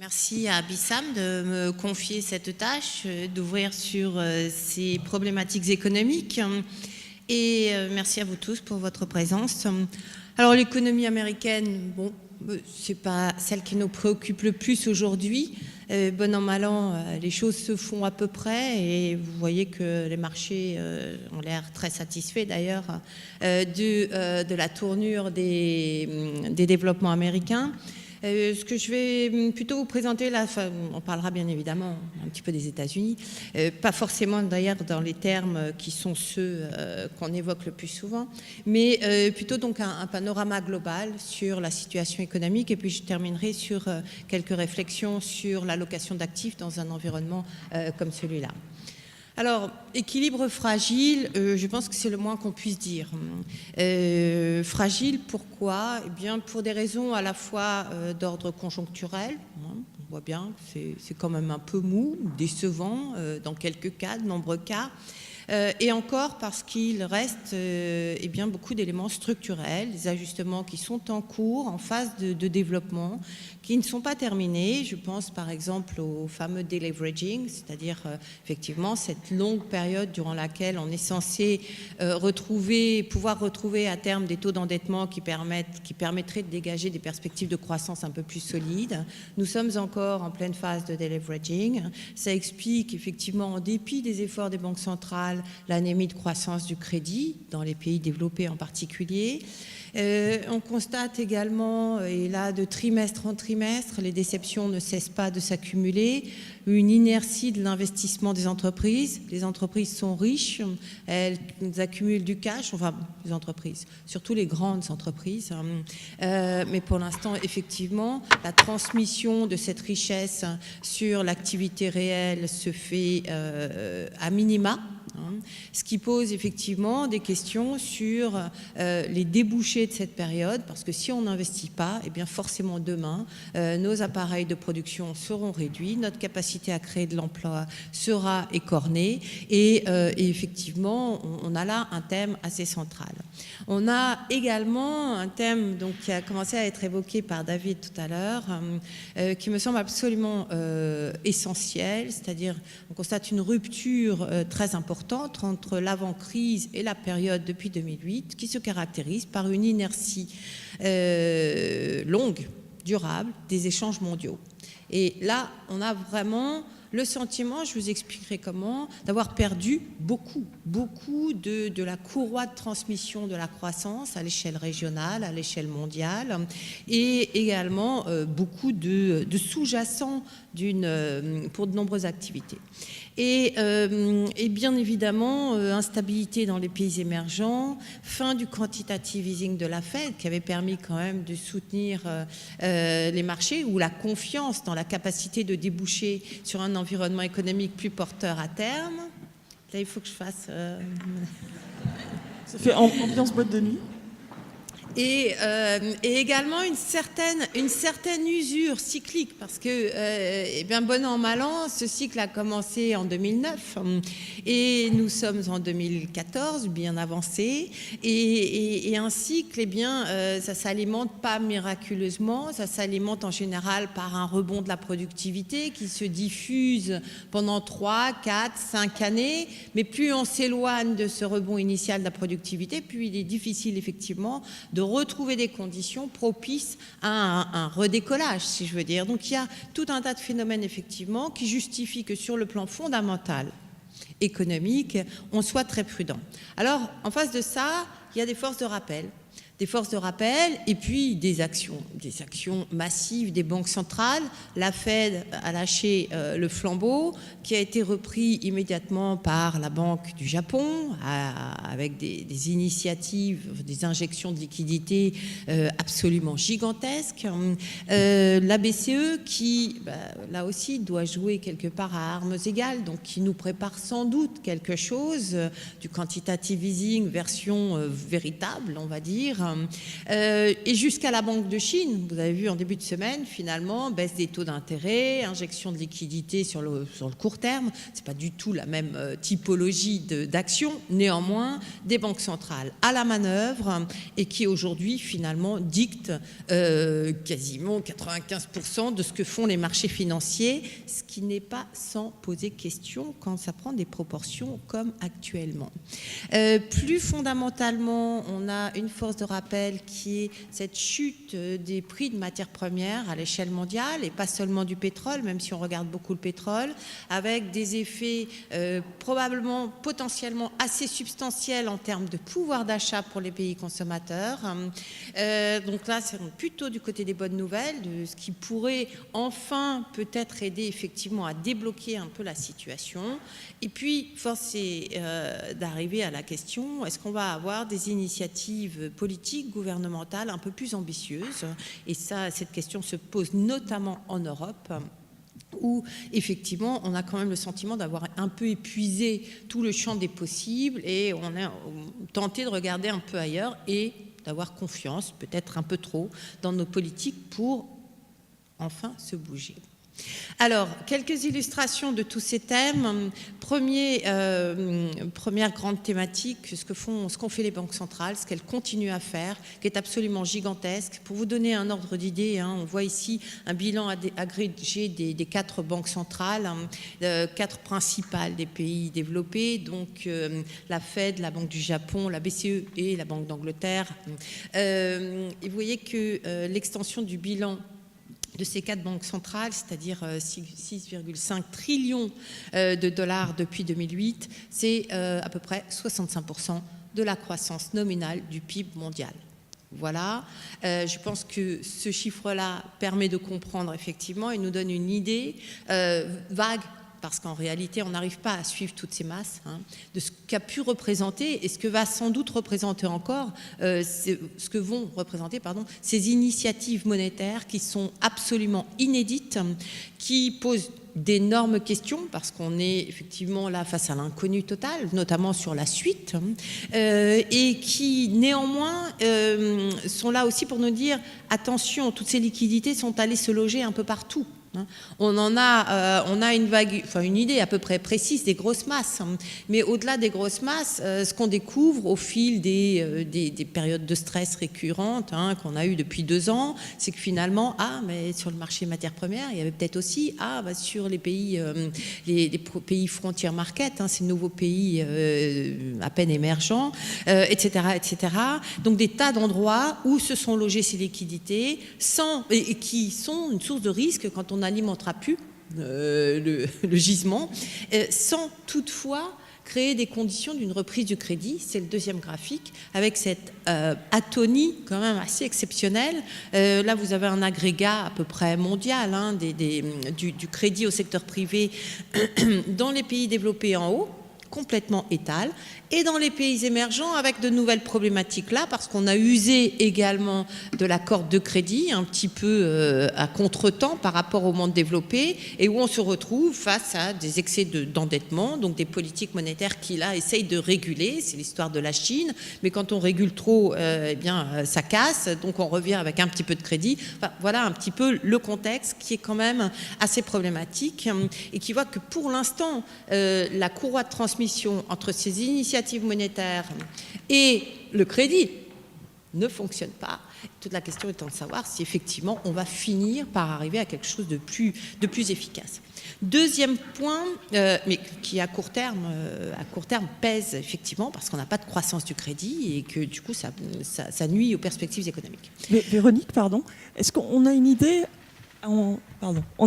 Merci à Bissam de me confier cette tâche, d'ouvrir sur ces problématiques économiques. Et merci à vous tous pour votre présence. Alors l'économie américaine, bon, c'est pas celle qui nous préoccupe le plus aujourd'hui. Bon an, mal an, les choses se font à peu près et vous voyez que les marchés ont l'air très satisfaits d'ailleurs de la tournure des développements américains. Ce que je vais plutôt vous présenter là, on parlera bien évidemment un petit peu des États-Unis, pas forcément d'ailleurs dans les termes qui sont ceux qu'on évoque le plus souvent, mais plutôt donc un panorama global sur la situation économique et puis je terminerai sur quelques réflexions sur l'allocation d'actifs dans un environnement comme celui-là. Alors, équilibre fragile, je pense que c'est le moins qu'on puisse dire. Fragile, pourquoi ? Eh bien, pour des raisons à la fois d'ordre conjoncturel, on voit bien que c'est quand même un peu mou, décevant dans quelques cas, de nombreux cas, et encore parce qu'il reste eh bien, beaucoup d'éléments structurels, des ajustements qui sont en cours, en phase de développement, qui ne sont pas terminés. Je pense par exemple au fameux deleveraging, c'est-à-dire effectivement cette longue période durant laquelle on est censé pouvoir retrouver à terme des taux d'endettement qui permettraient de dégager des perspectives de croissance un peu plus solides. Nous sommes encore en pleine phase de deleveraging. Ça explique effectivement, en dépit des efforts des banques centrales, l'anémie de croissance du crédit, dans les pays développés en particulier. On constate également, et là de trimestre en trimestre, les déceptions ne cessent pas de s'accumuler, une inertie de l'investissement des entreprises. Les entreprises sont riches, elles accumulent du cash, enfin les entreprises, surtout les grandes entreprises, mais pour l'instant effectivement la transmission de cette richesse sur l'activité réelle se fait à minima. Ce qui pose effectivement des questions sur les débouchés de cette période, parce que si on n'investit pas, eh bien forcément demain, nos appareils de production seront réduits, notre capacité à créer de l'emploi sera écornée, et effectivement, on a là un thème assez central. On a également un thème donc, qui a commencé à être évoqué par David tout à l'heure, qui me semble absolument essentiel, c'est-à-dire on constate une rupture très importante entre l'avant-crise et la période depuis 2008 qui se caractérise par une inertie longue, durable des échanges mondiaux. Et là, on a vraiment le sentiment, je vous expliquerai comment, d'avoir perdu beaucoup de la courroie de transmission de la croissance à l'échelle régionale, à l'échelle mondiale, et également beaucoup de sous-jacents pour de nombreuses activités. Et bien évidemment, instabilité dans les pays émergents, fin du quantitative easing de la Fed qui avait permis quand même de soutenir les marchés, ou la confiance dans la capacité de déboucher sur un environnement économique plus porteur à terme. Là, il faut que je fasse... Ça fait ambiance boîte de nuit. Et également une certaine usure cyclique, parce que, eh bien, bon an, mal an, ce cycle a commencé en 2009 et nous sommes en 2014, bien avancé, et un cycle, eh bien, ça s'alimente pas miraculeusement, ça s'alimente en général par un rebond de la productivité qui se diffuse pendant 3, 4, 5 années, mais plus on s'éloigne de ce rebond initial de la productivité, plus il est difficile effectivement de retrouver des conditions propices à un redécollage, si je veux dire. Donc il y a tout un tas de phénomènes effectivement qui justifient que sur le plan fondamental économique, on soit très prudent. Alors en face de ça, il y a des forces de rappel. Et puis des actions massives des banques centrales. La Fed a lâché le flambeau qui a été repris immédiatement par la Banque du Japon avec des initiatives, des injections de liquidités absolument gigantesques. La BCE qui, là aussi, doit jouer quelque part à armes égales, donc qui nous prépare sans doute quelque chose du quantitative easing version véritable, on va dire. Et jusqu'à la Banque de Chine, vous avez vu en début de semaine, finalement, baisse des taux d'intérêt, injection de liquidités sur le court terme. C'est pas du tout la même typologie d'action. Néanmoins, des banques centrales à la manœuvre et qui aujourd'hui, finalement, dictent quasiment 95% de ce que font les marchés financiers, ce qui n'est pas sans poser question quand ça prend des proportions comme actuellement. Plus fondamentalement, on a une force de rappel qui est cette chute des prix de matières premières à l'échelle mondiale et pas seulement du pétrole, même si on regarde beaucoup le pétrole, avec des effets probablement potentiellement assez substantiels en termes de pouvoir d'achat pour les pays consommateurs. Donc là, c'est plutôt du côté des bonnes nouvelles, de ce qui pourrait enfin peut-être aider effectivement à débloquer un peu la situation. Et puis, force est d'arriver à la question, est-ce qu'on va avoir des initiatives politiques, gouvernementales un peu plus ambitieuses? Et ça, cette question se pose notamment en Europe, où effectivement on a quand même le sentiment d'avoir un peu épuisé tout le champ des possibles et on a tenté de regarder un peu ailleurs et d'avoir confiance, peut-être un peu trop, dans nos politiques pour enfin se bouger. Alors, quelques illustrations de tous ces thèmes. Première grande thématique, ce qu'ont fait les banques centrales, ce qu'elles continuent à faire, qui est absolument gigantesque. Pour vous donner un ordre d'idée, on voit ici un bilan agrégé des 4 banques centrales, 4 principales des pays développés, donc la Fed, la Banque du Japon, la BCE et la Banque d'Angleterre. Et vous voyez que l'extension du bilan de ces 4 banques centrales, c'est-à-dire 6,5 trillions de dollars depuis 2008, c'est à peu près 65% de la croissance nominale du PIB mondial. Voilà, je pense que ce chiffre-là permet de comprendre effectivement et nous donne une idée vague, parce qu'en réalité, on n'arrive pas à suivre toutes ces masses, de ce qu'a pu représenter et ce que va sans doute représenter encore, ce que vont représenter, ces initiatives monétaires qui sont absolument inédites, qui posent d'énormes questions, parce qu'on est effectivement là face à l'inconnu total, notamment sur la suite, et qui néanmoins sont là aussi pour nous dire, attention, toutes ces liquidités sont allées se loger un peu partout. On a une idée à peu près précise des grosses masses, mais au-delà des grosses masses, ce qu'on découvre au fil des périodes de stress récurrentes qu'on a eues depuis 2 ans, c'est que finalement, mais sur le marché matières premières, il y avait peut-être aussi, sur les pays frontières market, ces nouveaux pays à peine émergents, etc., etc. Donc des tas d'endroits où se sont logées ces liquidités et qui sont une source de risque quand on n'alimentera plus le gisement, sans toutefois créer des conditions d'une reprise du crédit. C'est le deuxième graphique, avec cette atonie quand même assez exceptionnelle. Là, vous avez un agrégat à peu près mondial du crédit au secteur privé dans les pays développés en haut, complètement étale, et dans les pays émergents avec de nouvelles problématiques là, parce qu'on a usé également de la corde de crédit un petit peu à contre-temps par rapport au monde développé, et où on se retrouve face à des excès d'endettement, donc des politiques monétaires qui là essayent de réguler. C'est l'histoire de la Chine, mais quand on régule trop, ça casse, donc on revient avec un petit peu de crédit. Voilà un petit peu le contexte qui est quand même assez problématique et qui voit que pour l'instant, la courroie de transmission entre ces initiatives monétaires et le crédit ne fonctionne pas. Toute la question étant de savoir si effectivement on va finir par arriver à quelque chose de plus efficace. Deuxième point, mais qui à court terme pèse effectivement parce qu'on n'a pas de croissance du crédit et que du coup ça nuit aux perspectives économiques. Mais Véronique, est-ce qu'on a une idée on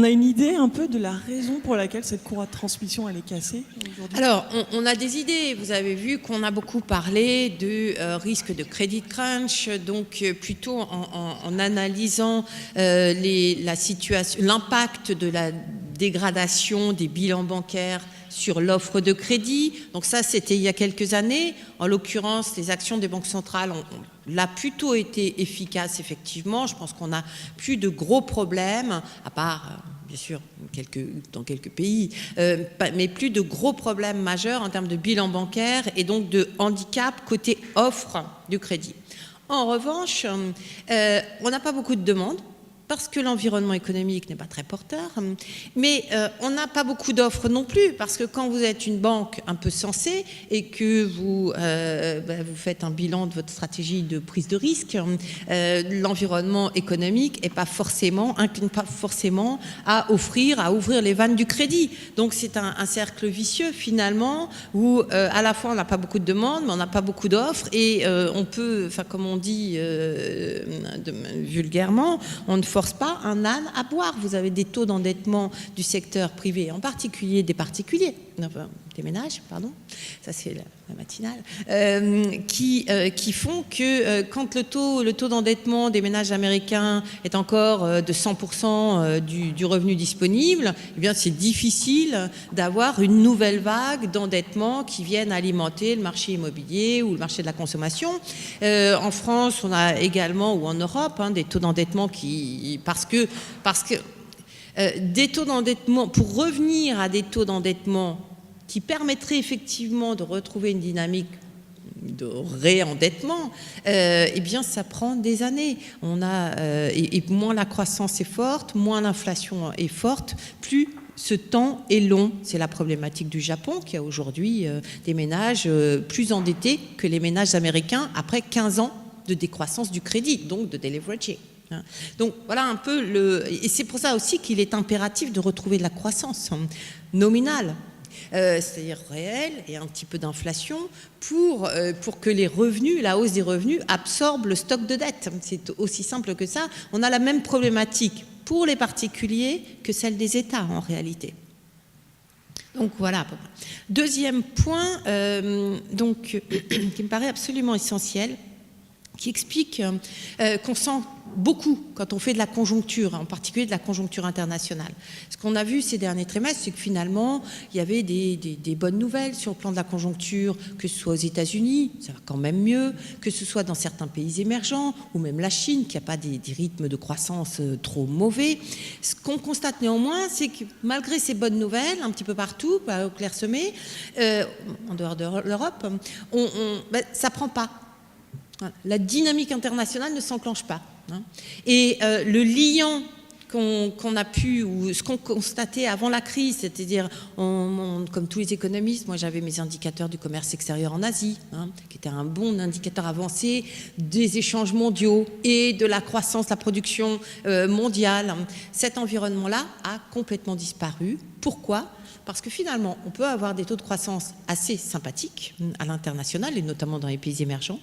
a une idée un peu de la raison pour laquelle cette courroie de transmission elle est cassée aujourd'hui? Alors, on a des idées. Vous avez vu qu'on a beaucoup parlé de risque de credit crunch, donc plutôt en analysant la situation, l'impact de la dégradation des bilans bancaires sur l'offre de crédit. Donc ça, c'était il y a quelques années. En l'occurrence, les actions des banques centrales ont là plutôt été efficaces, effectivement. Je pense qu'on n'a plus de gros problèmes, à part, bien sûr, dans quelques pays, mais plus de gros problèmes majeurs en termes de bilan bancaire et donc de handicap côté offre du crédit. En revanche, on n'a pas beaucoup de demandes, parce que l'environnement économique n'est pas très porteur, mais on n'a pas beaucoup d'offres non plus, parce que quand vous êtes une banque un peu sensée et que vous faites un bilan de votre stratégie de prise de risque, l'environnement économique incline pas forcément à ouvrir les vannes du crédit. Donc c'est un cercle vicieux finalement, où à la fois on n'a pas beaucoup de demandes, mais on n'a pas beaucoup d'offres, et on peut, comme on dit vulgairement, on ne force pas un âne à boire. Vous avez des taux d'endettement du secteur privé, en particulier des particuliers, des ménages, pardon, ça c'est la matinale, qui font que quand le taux d'endettement des ménages américains est encore de 100% du revenu disponible, eh bien c'est difficile d'avoir une nouvelle vague d'endettement qui vienne alimenter le marché immobilier ou le marché de la consommation. En France, on a également, ou en Europe, des taux d'endettement parce que des taux d'endettement, pour revenir à des taux d'endettement qui permettraient effectivement de retrouver une dynamique de réendettement, eh bien ça prend des années. Et moins la croissance est forte, moins l'inflation est forte, plus ce temps est long. C'est la problématique du Japon, qui a aujourd'hui des ménages plus endettés que les ménages américains après 15 ans de décroissance du crédit, donc de deleveraging. Donc voilà un peu et c'est pour ça aussi qu'il est impératif de retrouver de la croissance nominale, c'est-à-dire réelle, et un petit peu d'inflation pour que les revenus, la hausse des revenus absorbe le stock de dette. C'est aussi simple que ça. On a la même problématique pour les particuliers que celle des États en réalité. Donc voilà. Deuxième point, qui me paraît absolument essentiel, qui explique qu'on sent beaucoup quand on fait de la conjoncture, en particulier de la conjoncture internationale. Ce qu'on a vu ces derniers trimestres, c'est que finalement, il y avait des bonnes nouvelles sur le plan de la conjoncture, que ce soit aux États-Unis, ça va quand même mieux, que ce soit dans certains pays émergents, ou même la Chine, qui n'a pas des rythmes de croissance trop mauvais. Ce qu'on constate néanmoins, c'est que malgré ces bonnes nouvelles, un petit peu partout, au clairsemé, en dehors de l'Europe, ça ne prend pas. La dynamique internationale ne s'enclenche pas. Et le liant qu'on a pu, ou ce qu'on constatait avant la crise, c'est-à-dire, comme tous les économistes, moi j'avais mes indicateurs du commerce extérieur en Asie, qui était un bon indicateur avancé des échanges mondiaux et de la croissance, la production mondiale. Cet environnement-là a complètement disparu. Pourquoi ? Parce que finalement, on peut avoir des taux de croissance assez sympathiques à l'international, et notamment dans les pays émergents,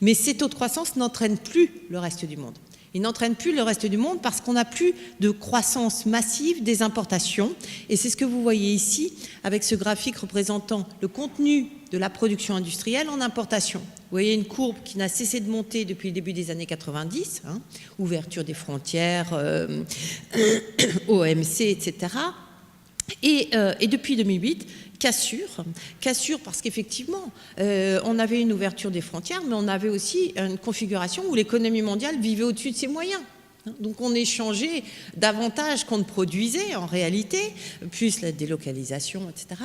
mais ces taux de croissance n'entraînent plus le reste du monde. Ils n'entraînent plus le reste du monde parce qu'on n'a plus de croissance massive des importations. Et c'est ce que vous voyez ici avec ce graphique représentant le contenu de la production industrielle en importation. Vous voyez une courbe qui n'a cessé de monter depuis le début des années 90, ouverture des frontières, OMC, etc. Et depuis 2008, cassure parce qu'effectivement, on avait une ouverture des frontières, mais on avait aussi une configuration où l'économie mondiale vivait au-dessus de ses moyens. Donc on échangeait davantage qu'on ne produisait en réalité, plus la délocalisation, etc.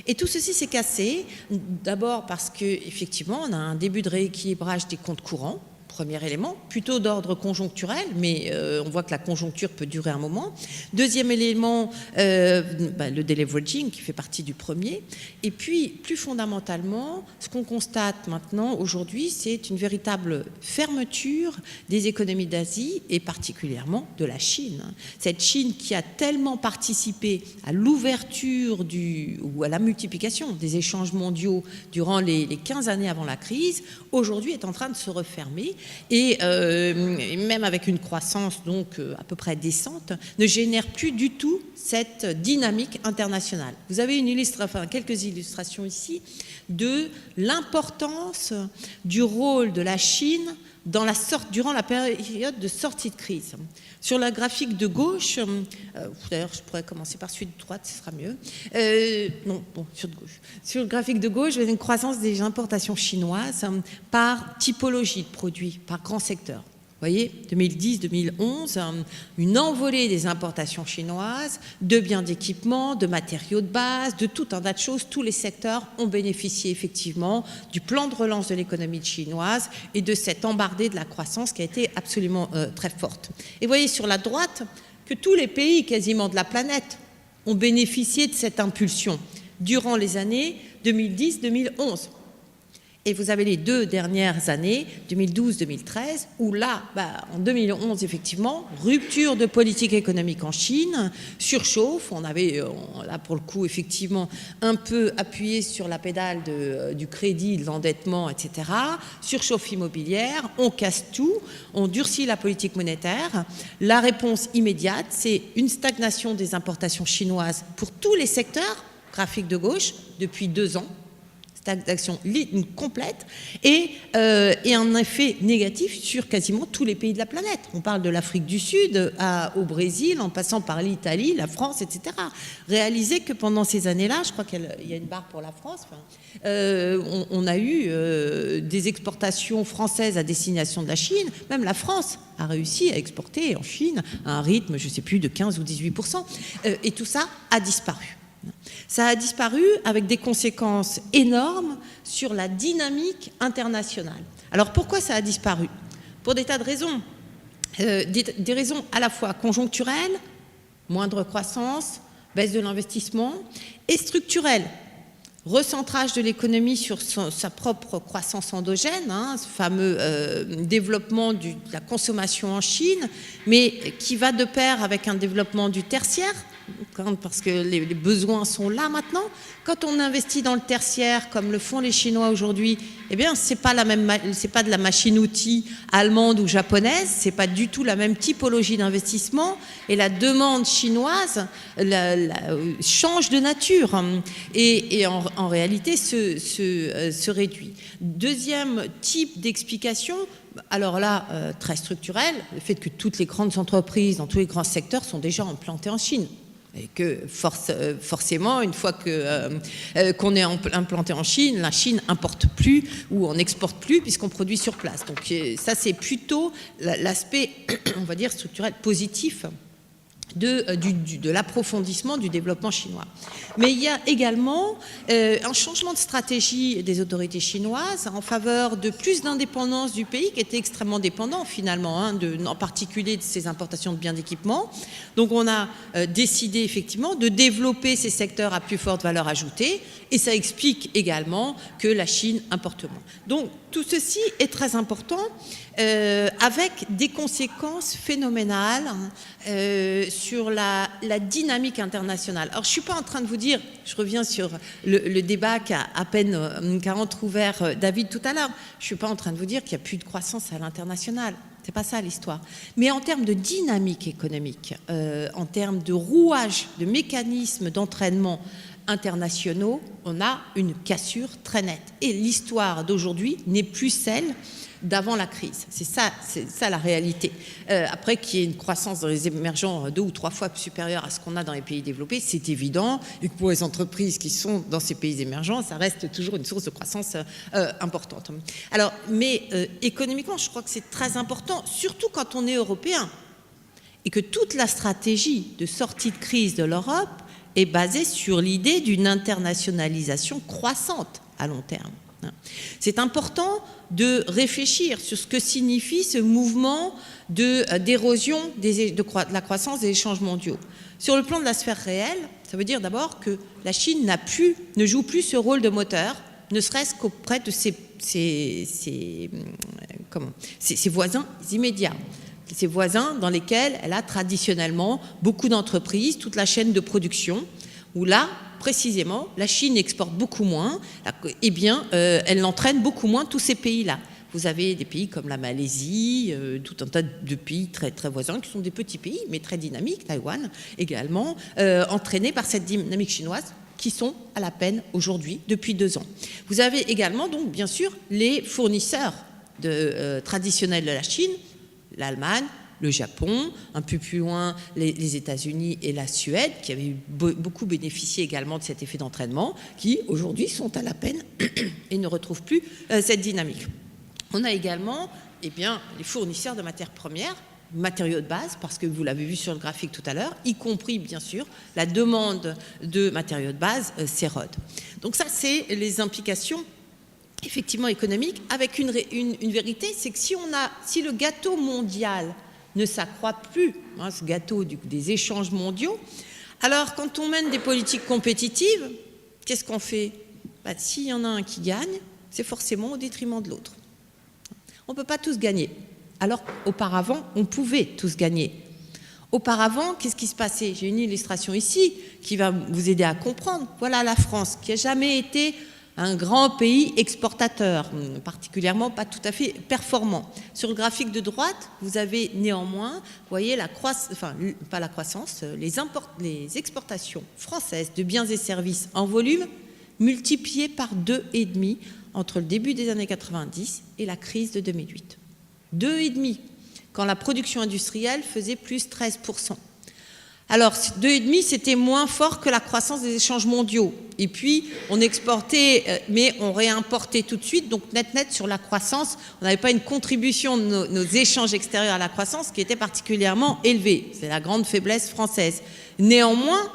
Et tout ceci s'est cassé, d'abord parce qu'effectivement, on a un début de rééquilibrage des comptes courants, premier élément, plutôt d'ordre conjoncturel, mais on voit que la conjoncture peut durer un moment. Deuxième élément, le deleveraging qui fait partie du premier. Et puis, plus fondamentalement, ce qu'on constate maintenant, aujourd'hui, c'est une véritable fermeture des économies d'Asie et particulièrement de la Chine. Cette Chine qui a tellement participé à l'ouverture ou à la multiplication des échanges mondiaux durant les 15 années avant la crise, aujourd'hui est en train de se refermer. Et même avec une croissance donc à peu près décente, ne génère plus du tout cette dynamique internationale. Vous avez quelques illustrations ici de l'importance du rôle de la Chine durant la période de sortie de crise. Sur la graphique de gauche, d'ailleurs je pourrais commencer par celui de droite, ce sera mieux. Sur de gauche. Sur le graphique de gauche, vous avez une croissance des importations chinoises par typologie de produits, par grand secteur. voyez, 2010-2011, une envolée des importations chinoises, de biens d'équipement, de matériaux de base, de tout un tas de choses. Tous les secteurs ont bénéficié effectivement du plan de relance de l'économie chinoise et de cette embardée de la croissance qui a été absolument très forte. Et vous voyez sur la droite que tous les pays quasiment de la planète ont bénéficié de cette impulsion durant les années 2010-2011. Et vous avez les 2 dernières années, 2012-2013, où là, en 2011, effectivement, rupture de politique économique en Chine, surchauffe. On avait, là, pour le coup, effectivement, un peu appuyé sur la pédale du crédit, de l'endettement, etc. Surchauffe immobilière, on casse tout, on durcit la politique monétaire. La réponse immédiate, c'est une stagnation des importations chinoises pour tous les secteurs, graphique de gauche, depuis 2 ans. D'action complète et un effet négatif sur quasiment tous les pays de la planète. On parle de l'Afrique du Sud au Brésil, en passant par l'Italie, la France, etc. Réalisez que pendant ces années-là, je crois qu'il y a une barre pour la France, on a eu des exportations françaises à destination de la Chine. Même la France a réussi à exporter en Chine à un rythme, je ne sais plus, de 15 ou 18%. Et tout ça a disparu. Ça a disparu avec des conséquences énormes sur la dynamique internationale. Alors pourquoi ça a disparu? Pour des tas de raisons. Des raisons à la fois conjoncturelles, moindre croissance, baisse de l'investissement, et structurelles. Recentrage de l'économie sur sa propre croissance endogène, ce fameux développement de la consommation en Chine, mais qui va de pair avec un développement du tertiaire, parce que les besoins sont là maintenant. Quand on investit dans le tertiaire, comme le font les Chinois aujourd'hui, eh bien, c'est pas de la machine-outil allemande ou japonaise, c'est pas du tout la même typologie d'investissement, et la demande chinoise change de nature et en réalité se réduit. Deuxième type d'explication, alors là, très structurel, le fait que toutes les grandes entreprises dans tous les grands secteurs sont déjà implantées en Chine. Et que forcément, une fois qu'on est implanté en Chine, la Chine importe plus ou on n'exporte plus puisqu'on produit sur place. Donc ça, c'est plutôt l'aspect, on va dire, structurel positif de l'approfondissement du développement chinois. Mais il y a également un changement de stratégie des autorités chinoises en faveur de plus d'indépendance du pays, qui était extrêmement dépendant finalement, en particulier de ses importations de biens d'équipement. Donc on a décidé effectivement de développer ces secteurs à plus forte valeur ajoutée, et ça explique également que la Chine importe moins. Donc tout ceci est très important, avec des conséquences phénoménales sur la dynamique internationale. Alors je ne suis pas en train de vous dire, je reviens sur le débat qu'a à peine entrouvert David tout à l'heure, je ne suis pas en train de vous dire qu'il n'y a plus de croissance à l'international. C'est pas ça l'histoire. Mais en termes de dynamique économique, en termes de rouage, de mécanismes d'entraînement internationaux, on a une cassure très nette. Et l'histoire d'aujourd'hui n'est plus celle d'avant la crise. C'est ça la réalité. Après qu'il y ait une croissance dans les émergents 2 ou 3 fois supérieure à ce qu'on a dans les pays développés, c'est évident, et que pour les entreprises qui sont dans ces pays émergents, ça reste toujours une source de croissance importante. Alors, mais économiquement, je crois que c'est très important, surtout quand on est européen, et que toute la stratégie de sortie de crise de l'Europe est basée sur l'idée d'une internationalisation croissante à long terme. C'est important de réfléchir sur ce que signifie ce mouvement d'érosion de la croissance des échanges mondiaux. Sur le plan de la sphère réelle, ça veut dire d'abord que la Chine ne joue plus ce rôle de moteur, ne serait-ce qu'auprès de ses voisins immédiats. Ces voisins dans lesquels elle a traditionnellement beaucoup d'entreprises, toute la chaîne de production, où là, précisément, la Chine exporte beaucoup moins, eh bien, elle entraîne beaucoup moins tous ces pays-là. Vous avez des pays comme la Malaisie, tout un tas de pays très, très voisins, qui sont des petits pays, mais très dynamiques, Taïwan également, entraînés par cette dynamique chinoise, qui sont à la peine aujourd'hui, depuis 2 ans. Vous avez également, donc, bien sûr, les fournisseurs traditionnels de la Chine, l'Allemagne, le Japon, un peu plus loin les États-Unis et la Suède, qui avaient beaucoup bénéficié également de cet effet d'entraînement, qui aujourd'hui sont à la peine et ne retrouvent plus cette dynamique. On a également eh bien, les fournisseurs de matières premières, matériaux de base, parce que vous l'avez vu sur le graphique tout à l'heure, y compris, bien sûr, la demande de matériaux de base s'érode. Donc ça, c'est les implications effectivement économiques, avec une vérité, c'est que si le gâteau mondial ne s'accroît plus, hein, ce gâteau des échanges mondiaux, alors quand on mène des politiques compétitives, qu'est-ce qu'on fait? S'il y en a un qui gagne, c'est forcément au détriment de l'autre. On ne peut pas tous gagner. Alors qu'auparavant, on pouvait tous gagner. Auparavant, qu'est-ce qui se passait? J'ai une illustration ici qui va vous aider à comprendre. Voilà la France, qui n'a jamais été un grand pays exportateur, particulièrement pas tout à fait performant. Sur le graphique de droite, vous avez néanmoins, vous voyez, les exportations françaises de biens et services en volume multipliées par 2,5 entre le début des années 90 et la crise de 2008. 2,5, quand la production industrielle faisait plus 13%. Alors, 2,5, c'était moins fort que la croissance des échanges mondiaux. Et puis, on exportait, mais on réimportait tout de suite. Donc, net sur la croissance, on n'avait pas une contribution de nos échanges extérieurs à la croissance qui était particulièrement élevée. C'est la grande faiblesse française. Néanmoins,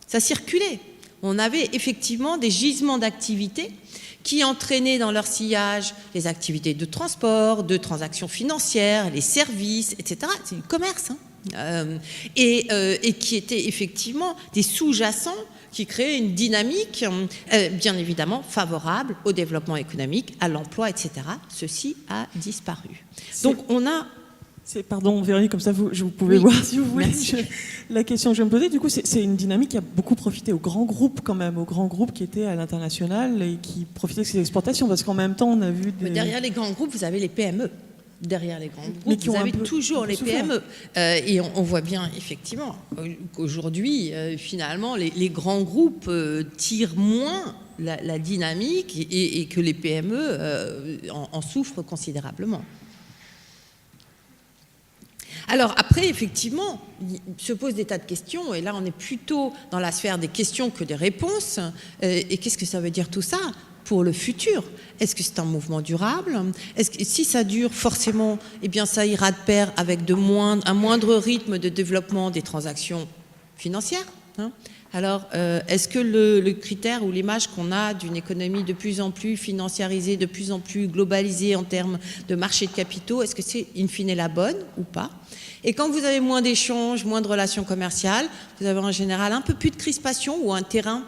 ça circulait. On avait effectivement des gisements d'activités qui entraînaient dans leur sillage les activités de transport, de transactions financières, les services, etc. C'est du commerce, hein. Et qui étaient effectivement des sous-jacents qui créaient une dynamique bien évidemment favorable au développement économique, à l'emploi, etc. Ceci a disparu. Donc on a... Pardon Véronique, comme ça vous pouvez voir si vous voulez. La question que je vais me poser, du coup, c'est une dynamique qui a beaucoup profité aux grands groupes quand même, aux grands groupes qui étaient à l'international et qui profitaient de ces exportations, parce qu'en même temps on a vu des... Mais derrière les grands groupes, vous avez les PME. Derrière les grands groupes, vous avez toujours les PME. Et on voit bien, effectivement, qu'aujourd'hui, finalement, les grands groupes tirent moins la dynamique et que les PME en souffrent considérablement. Alors après, effectivement, il se pose des tas de questions, et là on est plutôt dans la sphère des questions que des réponses. Et qu'est-ce que ça veut dire tout ça pour le futur? Est-ce que c'est un mouvement durable? Est-ce que si ça dure, forcément, eh bien ça ira de pair avec un moindre rythme de développement des transactions financières, hein? Alors, est-ce que le critère ou l'image qu'on a d'une économie de plus en plus financiarisée, de plus en plus globalisée en termes de marché de capitaux, est-ce que c'est in fine la bonne ou pas? Et quand vous avez moins d'échanges, moins de relations commerciales, vous avez en général un peu plus de crispation ou un terrain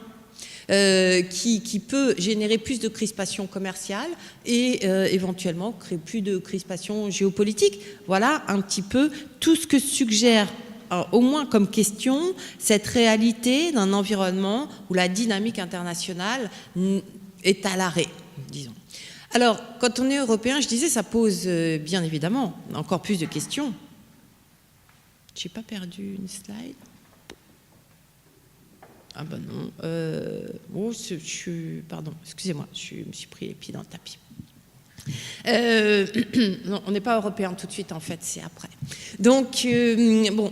qui peut générer plus de crispation commerciale et éventuellement créer plus de crispation géopolitique. Voilà un petit peu tout ce que suggère, au moins comme question, cette réalité d'un environnement où la dynamique internationale est à l'arrêt, disons. Alors, quand on est européen, je disais, ça pose bien évidemment encore plus de questions. Je n'ai pas perdu une slide. Ah ben non. Pardon, excusez-moi, je me suis pris les pieds dans le tapis. Non, on n'est pas européen tout de suite, en fait, c'est après. Donc, bon,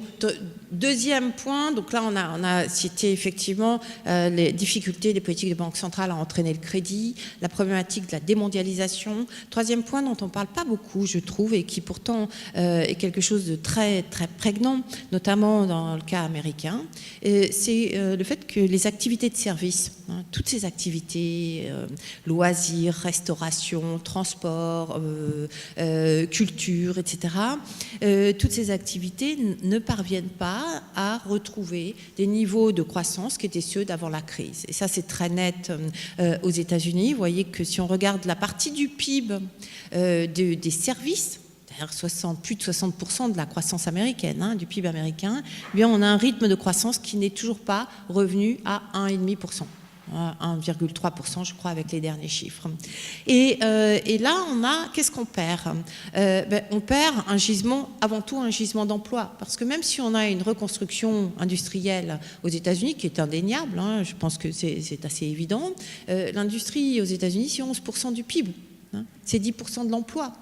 deuxième point, donc là, on a cité effectivement les difficultés des politiques des banques centrales à entraîner le crédit, la problématique de la démondialisation. Troisième point dont on ne parle pas beaucoup, je trouve, et qui pourtant est quelque chose de très, très prégnant, notamment dans le cas américain, c'est le fait que les activités de service, hein, toutes ces activités, loisirs, restauration, transport, culture, etc., toutes ces activités ne parviennent pas à retrouver des niveaux de croissance qui étaient ceux d'avant la crise. Et ça, c'est très net aux États-Unis. Vous voyez que si on regarde la partie du PIB des services, c'est-à-dire plus de 60% de la croissance américaine, hein, du PIB américain, eh bien on a un rythme de croissance qui n'est toujours pas revenu à 1,5%. 1,3% je crois avec les derniers chiffres. Et là on a, qu'est-ce qu'on perd? On perd un gisement, avant tout un gisement d'emploi, parce que même si on a une reconstruction industrielle aux États-Unis qui est indéniable, hein, je pense que c'est assez évident, l'industrie aux États-Unis c'est 11% du PIB, hein, c'est 10% de l'emploi.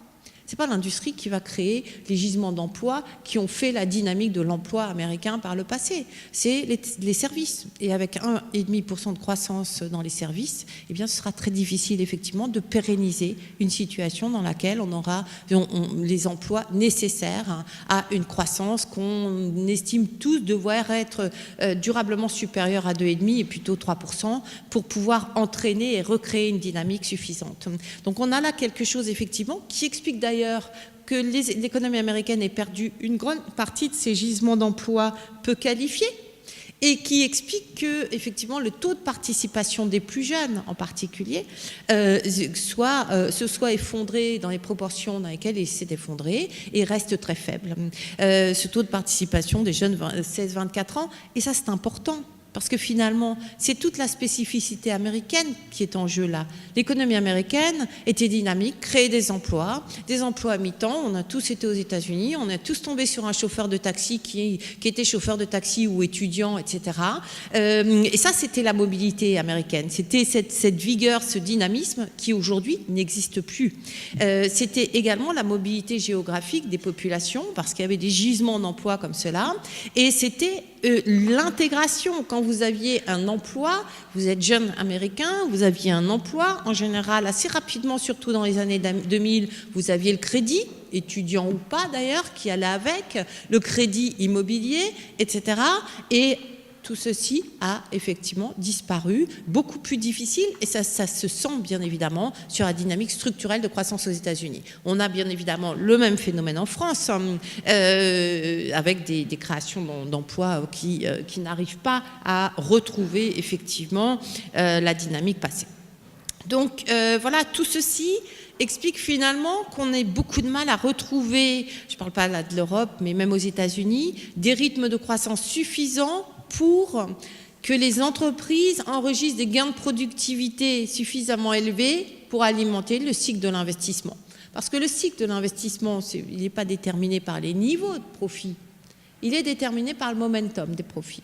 C'est pas l'industrie qui va créer les gisements d'emploi qui ont fait la dynamique de l'emploi américain par le passé. C'est les services. Et avec 1,5% de croissance dans les services, eh bien, ce sera très difficile, effectivement, de pérenniser une situation dans laquelle on aura les emplois nécessaires à une croissance qu'on estime tous devoir être durablement supérieure à 2,5% et plutôt 3% pour pouvoir entraîner et recréer une dynamique suffisante. Donc on a là quelque chose effectivement qui explique d'ailleurs que l'économie américaine ait perdu une grande partie de ses gisements d'emploi peu qualifiés et qui explique que effectivement le taux de participation des plus jeunes en particulier se soit effondré dans les proportions dans lesquelles il s'est effondré et reste très faible. Ce taux de participation des jeunes 16-24 ans, et ça c'est important. Parce que finalement, c'est toute la spécificité américaine qui est en jeu là. L'économie américaine était dynamique, créait des emplois à mi-temps. On a tous été aux États-Unis, on a tous tombé sur un chauffeur de taxi qui était chauffeur de taxi ou étudiant, etc. Et ça, c'était la mobilité américaine. C'était cette vigueur, ce dynamisme qui aujourd'hui n'existe plus. C'était également la mobilité géographique des populations, parce qu'il y avait des gisements d'emplois comme cela. Et c'était l'intégration. Quand vous aviez un emploi, vous êtes jeune américain, vous aviez un emploi, en général assez rapidement, surtout dans les années 2000, vous aviez le crédit, étudiant ou pas d'ailleurs, qui allait avec, le crédit immobilier, etc. Et tout ceci a effectivement disparu, beaucoup plus difficile, et ça se sent bien évidemment sur la dynamique structurelle de croissance aux États-Unis. On a bien évidemment le même phénomène en France, avec des créations d'emplois qui n'arrivent pas à retrouver effectivement la dynamique passée. Donc voilà, tout ceci explique finalement qu'on ait beaucoup de mal à retrouver, je ne parle pas là de l'Europe, mais même aux États-Unis, des rythmes de croissance suffisants pour que les entreprises enregistrent des gains de productivité suffisamment élevés pour alimenter le cycle de l'investissement. Parce que le cycle de l'investissement, il n'est pas déterminé par les niveaux de profit, il est déterminé par le momentum des profits.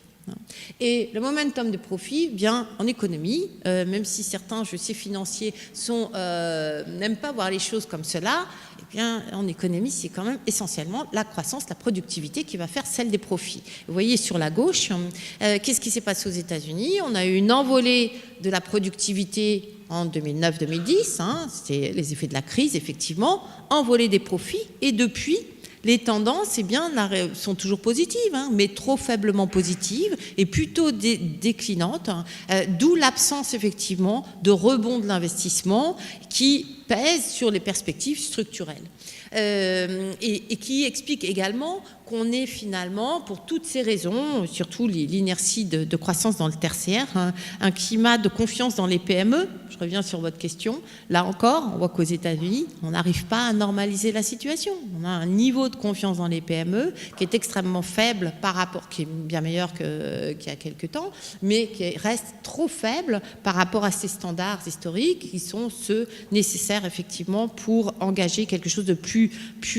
Et le momentum de profit, bien en économie, même si certains, je sais, financiers n'aiment pas voir les choses comme cela, eh bien en économie, c'est quand même essentiellement la croissance, la productivité qui va faire celle des profits. Vous voyez sur la gauche, qu'est-ce qui s'est passé aux États-Unis? On a eu une envolée de la productivité en 2009-2010, c'était les effets de la crise, effectivement, envolée des profits, et depuis, les tendances sont toujours positives, mais trop faiblement positives et plutôt déclinantes, d'où l'absence effectivement de rebond de l'investissement qui pèse sur les perspectives structurelles. Et qui explique également qu'on est finalement, pour toutes ces raisons, surtout l'inertie de croissance dans le tertiaire, un climat de confiance dans les PME. Je reviens sur votre question. Là encore, on voit qu'aux États-Unis, on n'arrive pas à normaliser la situation. On a un niveau de confiance dans les PME qui est extrêmement faible par rapport, qui est bien meilleur qu'il y a quelques temps, mais qui reste trop faible par rapport à ces standards historiques qui sont ceux nécessaires effectivement pour engager quelque chose de plus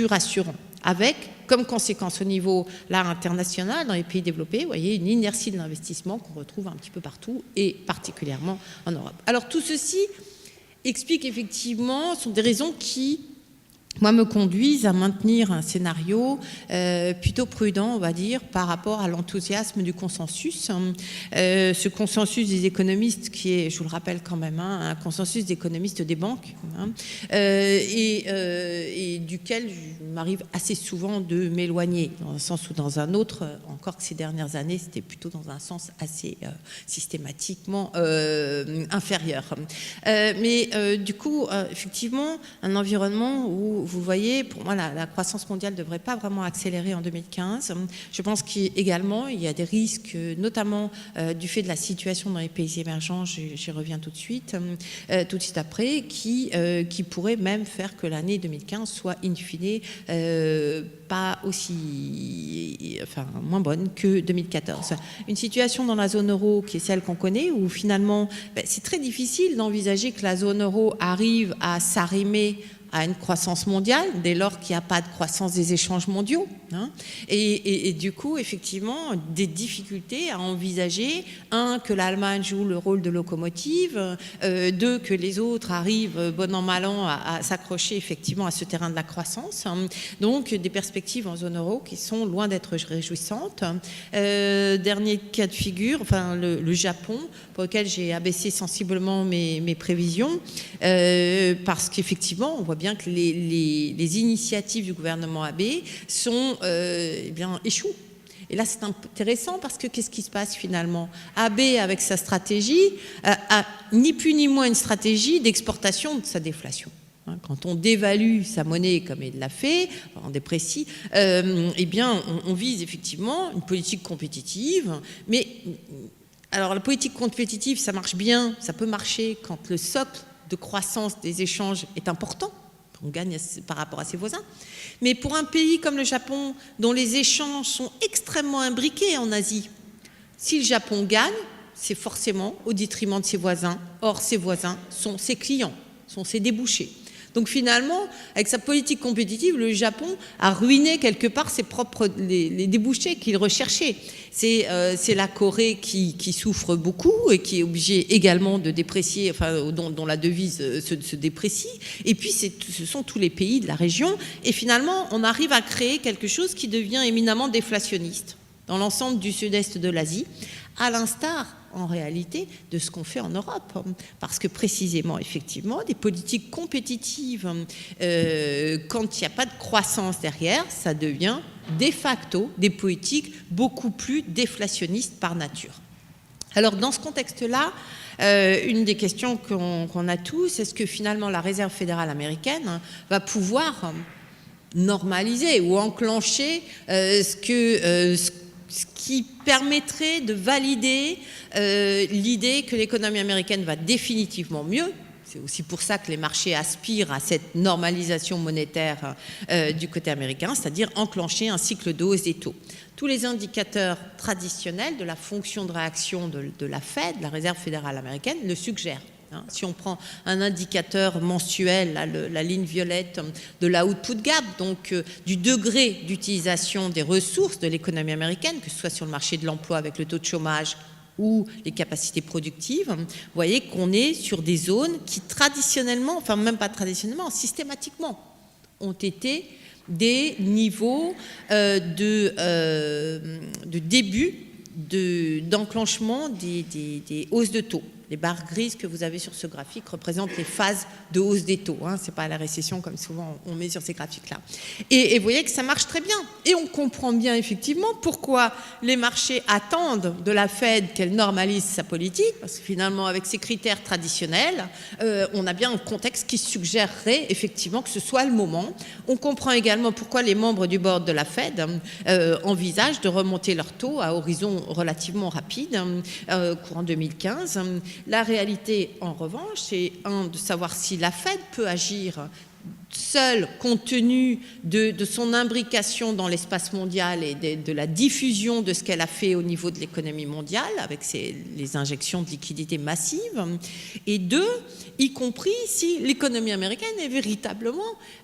rassurant. Avec, comme conséquence au niveau là, international, dans les pays développés, vous voyez, une inertie de l'investissement qu'on retrouve un petit peu partout, et particulièrement en Europe. Alors tout ceci explique effectivement, sont des raisons qui, moi, me conduisent à maintenir un scénario plutôt prudent, on va dire, par rapport à l'enthousiasme du consensus. Ce consensus des économistes qui est, je vous le rappelle quand même, un consensus d'économistes des banques, et duquel il m'arrive assez souvent de m'éloigner, dans un sens ou dans un autre, encore que ces dernières années, c'était plutôt dans un sens assez systématiquement inférieur. Mais du coup, effectivement, un environnement où vous voyez, pour moi, la croissance mondiale ne devrait pas vraiment accélérer en 2015. Je pense qu'également, il y a des risques, notamment du fait de la situation dans les pays émergents, j'y reviens tout de suite après, qui pourraient même faire que l'année 2015 soit in fine pas aussi, moins bonne que 2014. Une situation dans la zone euro qui est celle qu'on connaît, où finalement, c'est très difficile d'envisager que la zone euro arrive à s'arrimer à une croissance mondiale, dès lors qu'il n'y a pas de croissance des échanges mondiaux. Hein. Et du coup, effectivement, des difficultés à envisager, un, que l'Allemagne joue le rôle de locomotive, deux, que les autres arrivent, bon an, mal an, à s'accrocher effectivement à ce terrain de la croissance. Donc, des perspectives en zone euro qui sont loin d'être réjouissantes. Dernier cas de figure, enfin, le Japon, pour lequel j'ai abaissé sensiblement mes prévisions, parce qu'effectivement, on voit bien que les initiatives du gouvernement Abe sont, échouent. Et là, c'est intéressant parce que qu'est-ce qui se passe finalement? Abe, avec sa stratégie, a ni plus ni moins une stratégie d'exportation de sa déflation. Quand on dévalue sa monnaie comme il l'a fait, on déprécie, on vise effectivement une politique compétitive, mais alors la politique compétitive, ça marche bien, ça peut marcher quand le socle de croissance des échanges est important, on gagne par rapport à ses voisins. Mais pour un pays comme le Japon, dont les échanges sont extrêmement imbriqués en Asie, si le Japon gagne, c'est forcément au détriment de ses voisins. Or, ses voisins sont ses clients, sont ses débouchés. Donc finalement, avec sa politique compétitive, le Japon a ruiné quelque part les débouchés qu'il recherchait. C'est la Corée qui souffre beaucoup et qui est obligée également de déprécier, enfin, dont la devise se déprécie. Et puis ce sont tous les pays de la région. Et finalement, on arrive à créer quelque chose qui devient éminemment déflationniste dans l'ensemble du sud-est de l'Asie, à l'instar en réalité de ce qu'on fait en Europe, parce que précisément, effectivement, des politiques compétitives, quand il n'y a pas de croissance derrière, ça devient de facto des politiques beaucoup plus déflationnistes par nature. Alors dans ce contexte-là, une des questions qu'on a tous, est-ce que finalement la Réserve fédérale américaine va pouvoir normaliser ou enclencher ce qui permettrait de valider l'idée que l'économie américaine va définitivement mieux. C'est aussi pour ça que les marchés aspirent à cette normalisation monétaire du côté américain, c'est-à-dire enclencher un cycle de hausse des taux. Tous les indicateurs traditionnels de la fonction de réaction de la Fed, la Réserve fédérale américaine, le suggèrent. Si on prend un indicateur mensuel, la ligne violette de la output gap, donc du degré d'utilisation des ressources de l'économie américaine, que ce soit sur le marché de l'emploi avec le taux de chômage ou les capacités productives, vous voyez qu'on est sur des zones qui traditionnellement, enfin même pas traditionnellement, systématiquement, ont été des niveaux de début d'enclenchement des hausses de taux. Les barres grises que vous avez sur ce graphique représentent les phases de hausse des taux. Ce n'est pas la récession comme souvent on met sur ces graphiques-là. Et vous voyez que ça marche très bien. Et on comprend bien effectivement pourquoi les marchés attendent de la Fed qu'elle normalise sa politique, parce que finalement avec ces critères traditionnels, on a bien un contexte qui suggérerait effectivement que ce soit le moment. On comprend également pourquoi les membres du board de la Fed envisagent de remonter leur taux à horizon relativement rapide, courant 2015. La réalité, en revanche, c'est de savoir si la Fed peut agir seule, compte tenu de son imbrication dans l'espace mondial et de la diffusion de ce qu'elle a fait au niveau de l'économie mondiale, avec les injections de liquidités massives, et deux, y compris si l'économie américaine est véritablement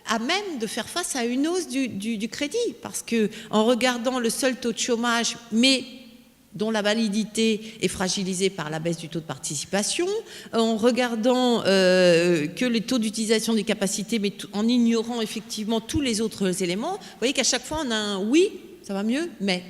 à même de faire face à une hausse du crédit, parce qu'en regardant le seul taux de chômage, mais dont la validité est fragilisée par la baisse du taux de participation, en regardant que les taux d'utilisation des capacités, mais en ignorant effectivement tous les autres éléments, vous voyez qu'à chaque fois on a un oui, ça va mieux, mais.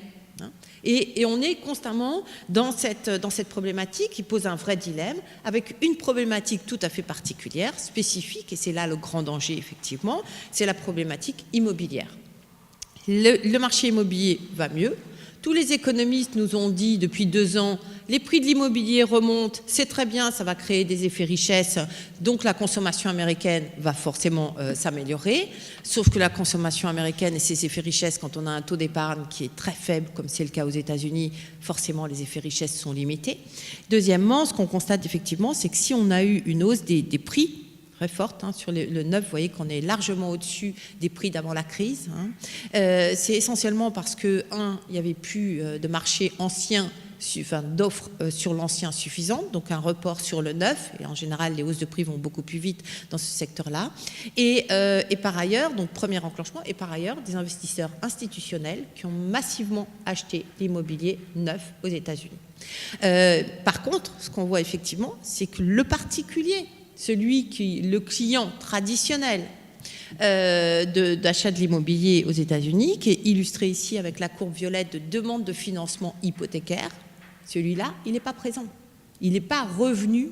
Et on est constamment dans cette problématique qui pose un vrai dilemme, avec une problématique tout à fait particulière, spécifique, et c'est là le grand danger effectivement, c'est la problématique immobilière. Le marché immobilier va mieux. Tous les économistes nous ont dit depuis 2 ans, les prix de l'immobilier remontent, c'est très bien, ça va créer des effets richesse, donc la consommation américaine va forcément s'améliorer, sauf que la consommation américaine et ses effets richesse, quand on a un taux d'épargne qui est très faible, comme c'est le cas aux États-Unis, forcément les effets richesse sont limités. Deuxièmement, ce qu'on constate effectivement, c'est que si on a eu une hausse des prix, très forte, sur le neuf, vous voyez qu'on est largement au-dessus des prix d'avant la crise. C'est essentiellement parce que, il n'y avait plus de marché ancien d'offres sur l'ancien suffisantes, donc un report sur le neuf, et en général les hausses de prix vont beaucoup plus vite dans ce secteur-là, et par ailleurs, donc premier enclenchement, et par ailleurs des investisseurs institutionnels qui ont massivement acheté l'immobilier neuf aux États-Unis. Par contre, ce qu'on voit effectivement, c'est que le particulier, le client traditionnel d'achat de l'immobilier aux États-Unis, qui est illustré ici avec la courbe violette de demande de financement hypothécaire, celui-là, il n'est pas présent. Il n'est pas revenu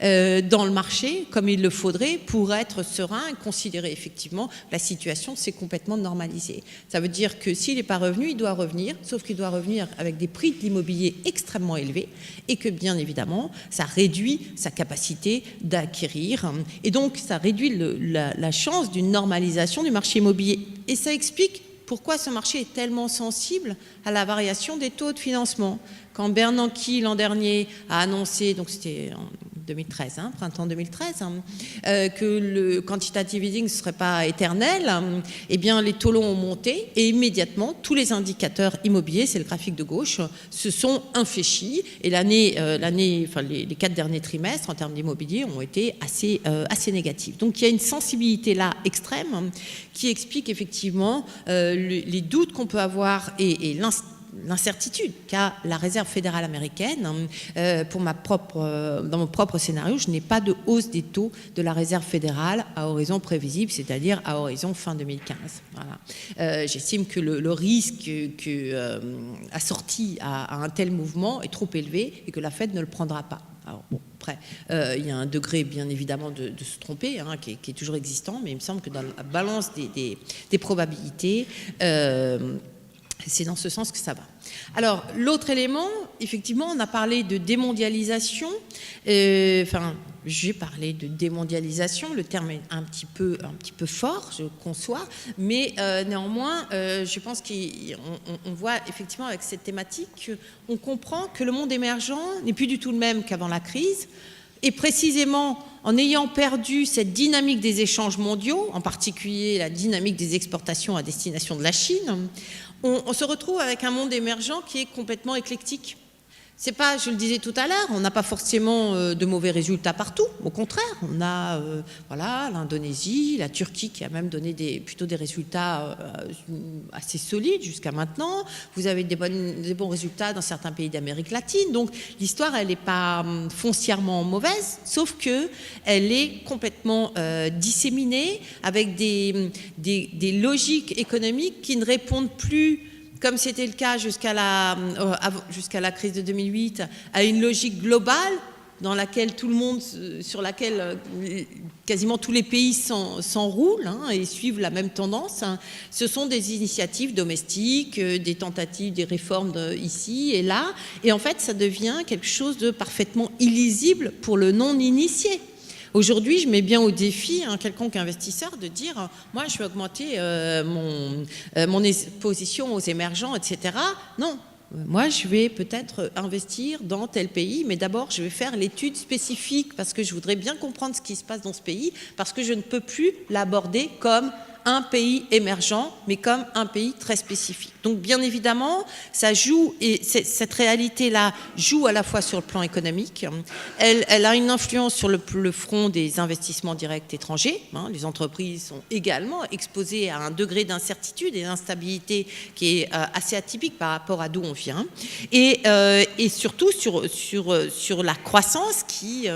dans le marché comme il le faudrait pour être serein et considérer effectivement que la situation s'est complètement normalisée. Ça veut dire que s'il n'est pas revenu, il doit revenir, sauf qu'il doit revenir avec des prix de l'immobilier extrêmement élevés et que bien évidemment, ça réduit sa capacité d'acquérir et donc ça réduit la chance d'une normalisation du marché immobilier. Et ça explique pourquoi ce marché est tellement sensible à la variation des taux de financement. Quand Bernanke, l'an dernier, a annoncé, donc c'était en 2013, printemps 2013, que le quantitative easing ne serait pas éternel, eh bien les taux longs ont monté et immédiatement tous les indicateurs immobiliers, c'est le graphique de gauche, se sont infléchis et les 4 derniers trimestres en termes d'immobilier ont été assez négatifs. Donc il y a une sensibilité là extrême qui explique effectivement les doutes qu'on peut avoir et l'incertitude qu'a la Réserve fédérale américaine. Dans mon propre scénario, je n'ai pas de hausse des taux de la Réserve fédérale à horizon prévisible, c'est-à-dire à horizon fin 2015. Voilà. J'estime que le risque assorti à un tel mouvement est trop élevé et que la Fed ne le prendra pas. Alors, bon, après, il y a un degré, bien évidemment, de se tromper, qui est toujours existant, mais il me semble que dans la balance des probabilités, c'est dans ce sens que ça va. Alors, l'autre élément, effectivement, on a parlé de démondialisation. J'ai parlé de démondialisation. Le terme est un petit peu fort, je conçois. Mais néanmoins, je pense qu'on voit effectivement avec cette thématique qu'on comprend que le monde émergent n'est plus du tout le même qu'avant la crise. Et précisément, en ayant perdu cette dynamique des échanges mondiaux, en particulier la dynamique des exportations à destination de la Chine, on se retrouve avec un monde émergent qui est complètement éclectique. C'est pas, je le disais tout à l'heure, on n'a pas forcément de mauvais résultats partout. Au contraire, on a l'Indonésie, la Turquie qui a même donné plutôt des résultats assez solides jusqu'à maintenant. Vous avez des bons résultats dans certains pays d'Amérique latine. Donc l'histoire, elle n'est pas foncièrement mauvaise, sauf que elle est complètement disséminée avec des logiques économiques qui ne répondent plus, comme c'était le cas jusqu'à la crise de 2008, à une logique globale sur laquelle quasiment tous les pays s'enroulent et suivent la même tendance. Ce sont des initiatives domestiques, des tentatives, des réformes ici et là. Et en fait, ça devient quelque chose de parfaitement illisible pour le non-initié. Aujourd'hui, je mets bien au défi un quelconque investisseur de dire « moi, je vais augmenter mon exposition aux émergents, etc. » Non, moi, je vais peut-être investir dans tel pays, mais d'abord, je vais faire l'étude spécifique parce que je voudrais bien comprendre ce qui se passe dans ce pays, parce que je ne peux plus l'aborder comme un pays émergent, mais comme un pays très spécifique. Donc, bien évidemment, ça joue, et cette réalité-là joue à la fois sur le plan économique. Elle a une influence sur le front des investissements directs étrangers. Les entreprises sont également exposées à un degré d'incertitude et d'instabilité qui est assez atypique par rapport à d'où on vient. Et surtout sur la croissance qui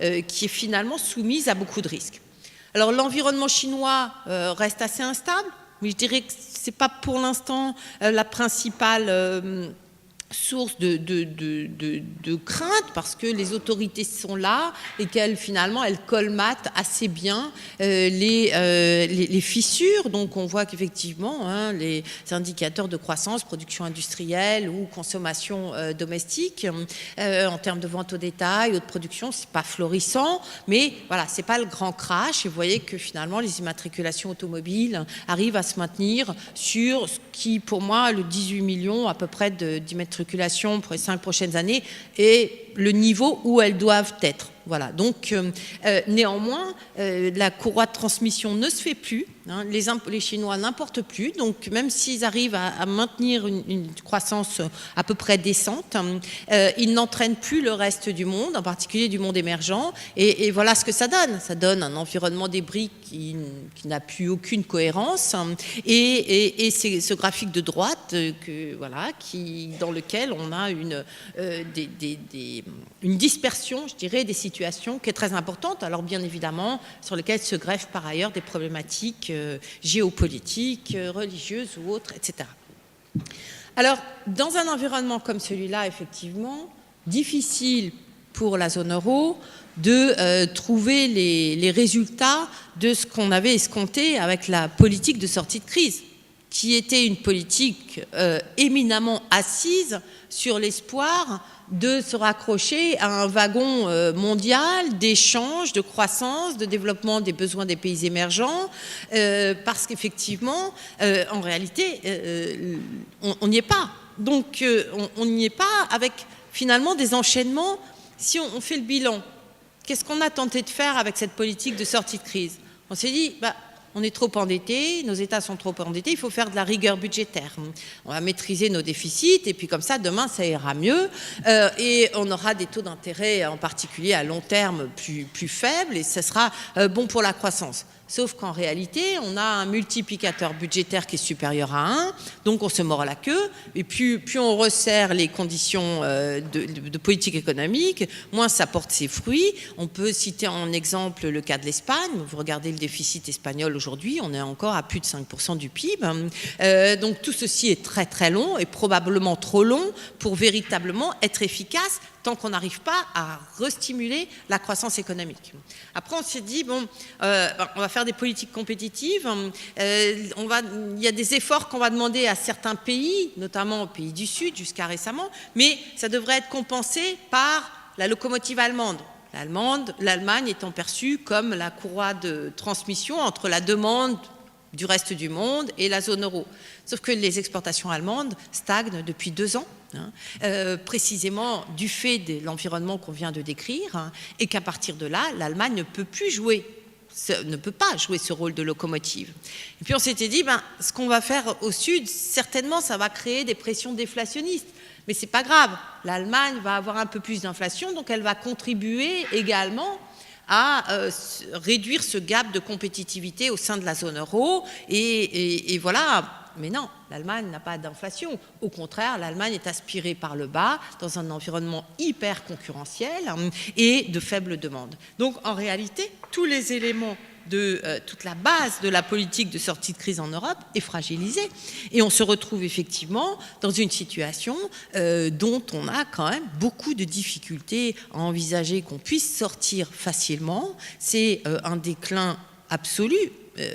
est finalement soumise à beaucoup de risques. Alors l'environnement chinois reste assez instable, mais je dirais que ce n'est pas pour l'instant la principale source de crainte, parce que les autorités sont là et qu'elles finalement elles colmatent assez bien les fissures. Donc on voit qu'effectivement les indicateurs de croissance, production industrielle ou consommation domestique en termes de vente au détail ou de production, c'est pas florissant, mais voilà, c'est pas le grand crash. Et vous voyez que finalement les immatriculations automobiles arrivent à se maintenir sur ce qui, pour moi, le 18 millions à peu près d'immatriculations pour les 5 prochaines années et le niveau où elles doivent être. Voilà. Donc, néanmoins, la courroie de transmission ne se fait plus. Hein, les Chinois n'importent plus, donc même s'ils arrivent à maintenir une croissance à peu près décente, ils n'entraînent plus le reste du monde, en particulier du monde émergent. Et voilà ce que ça donne. Ça donne un environnement des BRICS qui n'a plus aucune cohérence. Et c'est ce graphique de droite dans lequel on a une dispersion, je dirais, des situations qui est très importante. Alors bien évidemment, sur lesquelles se greffent par ailleurs des problématiques géopolitiques, religieuses ou autres, etc. Alors, dans un environnement comme celui-là, effectivement, difficile pour la zone euro de trouver les résultats de ce qu'on avait escompté avec la politique de sortie de crise, qui était une politique éminemment assise sur l'espoir de se raccrocher à un wagon mondial d'échange, de croissance, de développement des besoins des pays émergents, parce qu'effectivement, en réalité, on n'y est pas. Donc, on n'y est pas avec finalement des enchaînements. Si on fait le bilan, qu'est-ce qu'on a tenté de faire avec cette politique de sortie de crise? On s'est dit, on est trop endettés, nos États sont trop endettés, il faut faire de la rigueur budgétaire. On va maîtriser nos déficits et puis comme ça, demain, ça ira mieux. Et on aura des taux d'intérêt, en particulier à long terme, plus faibles et ça sera bon pour la croissance. Sauf qu'en réalité, on a un multiplicateur budgétaire qui est supérieur à 1, donc on se mord la queue, et plus on resserre les conditions de politique économique, moins ça porte ses fruits. On peut citer en exemple le cas de l'Espagne. Vous regardez le déficit espagnol aujourd'hui, on est encore à plus de 5% du PIB. Donc tout ceci est très très long et probablement trop long pour véritablement être efficace tant qu'on n'arrive pas à restimuler la croissance économique. Après, on s'est dit, on va faire des politiques compétitives. Il y a des efforts qu'on va demander à certains pays, notamment aux pays du Sud jusqu'à récemment, mais ça devrait être compensé par la locomotive allemande. L'Allemagne étant perçue comme la courroie de transmission entre la demande du reste du monde et la zone euro. Sauf que les exportations allemandes stagnent depuis 2 ans, précisément du fait de l'environnement qu'on vient de décrire, et qu'à partir de là, l'Allemagne ne peut pas jouer ce rôle de locomotive. Et puis on s'était dit, ce qu'on va faire au Sud, certainement, ça va créer des pressions déflationnistes. Mais c'est pas grave, l'Allemagne va avoir un peu plus d'inflation, donc elle va contribuer également à réduire ce gap de compétitivité au sein de la zone euro. Et voilà. Mais non, l'Allemagne n'a pas d'inflation. Au contraire, l'Allemagne est aspirée par le bas dans un environnement hyper concurrentiel et de faible demande. Donc en réalité, tous les éléments toute la base de la politique de sortie de crise en Europe est fragilisée. Et on se retrouve effectivement dans une situation dont on a quand même beaucoup de difficultés à envisager qu'on puisse sortir facilement. C'est un déclin absolu,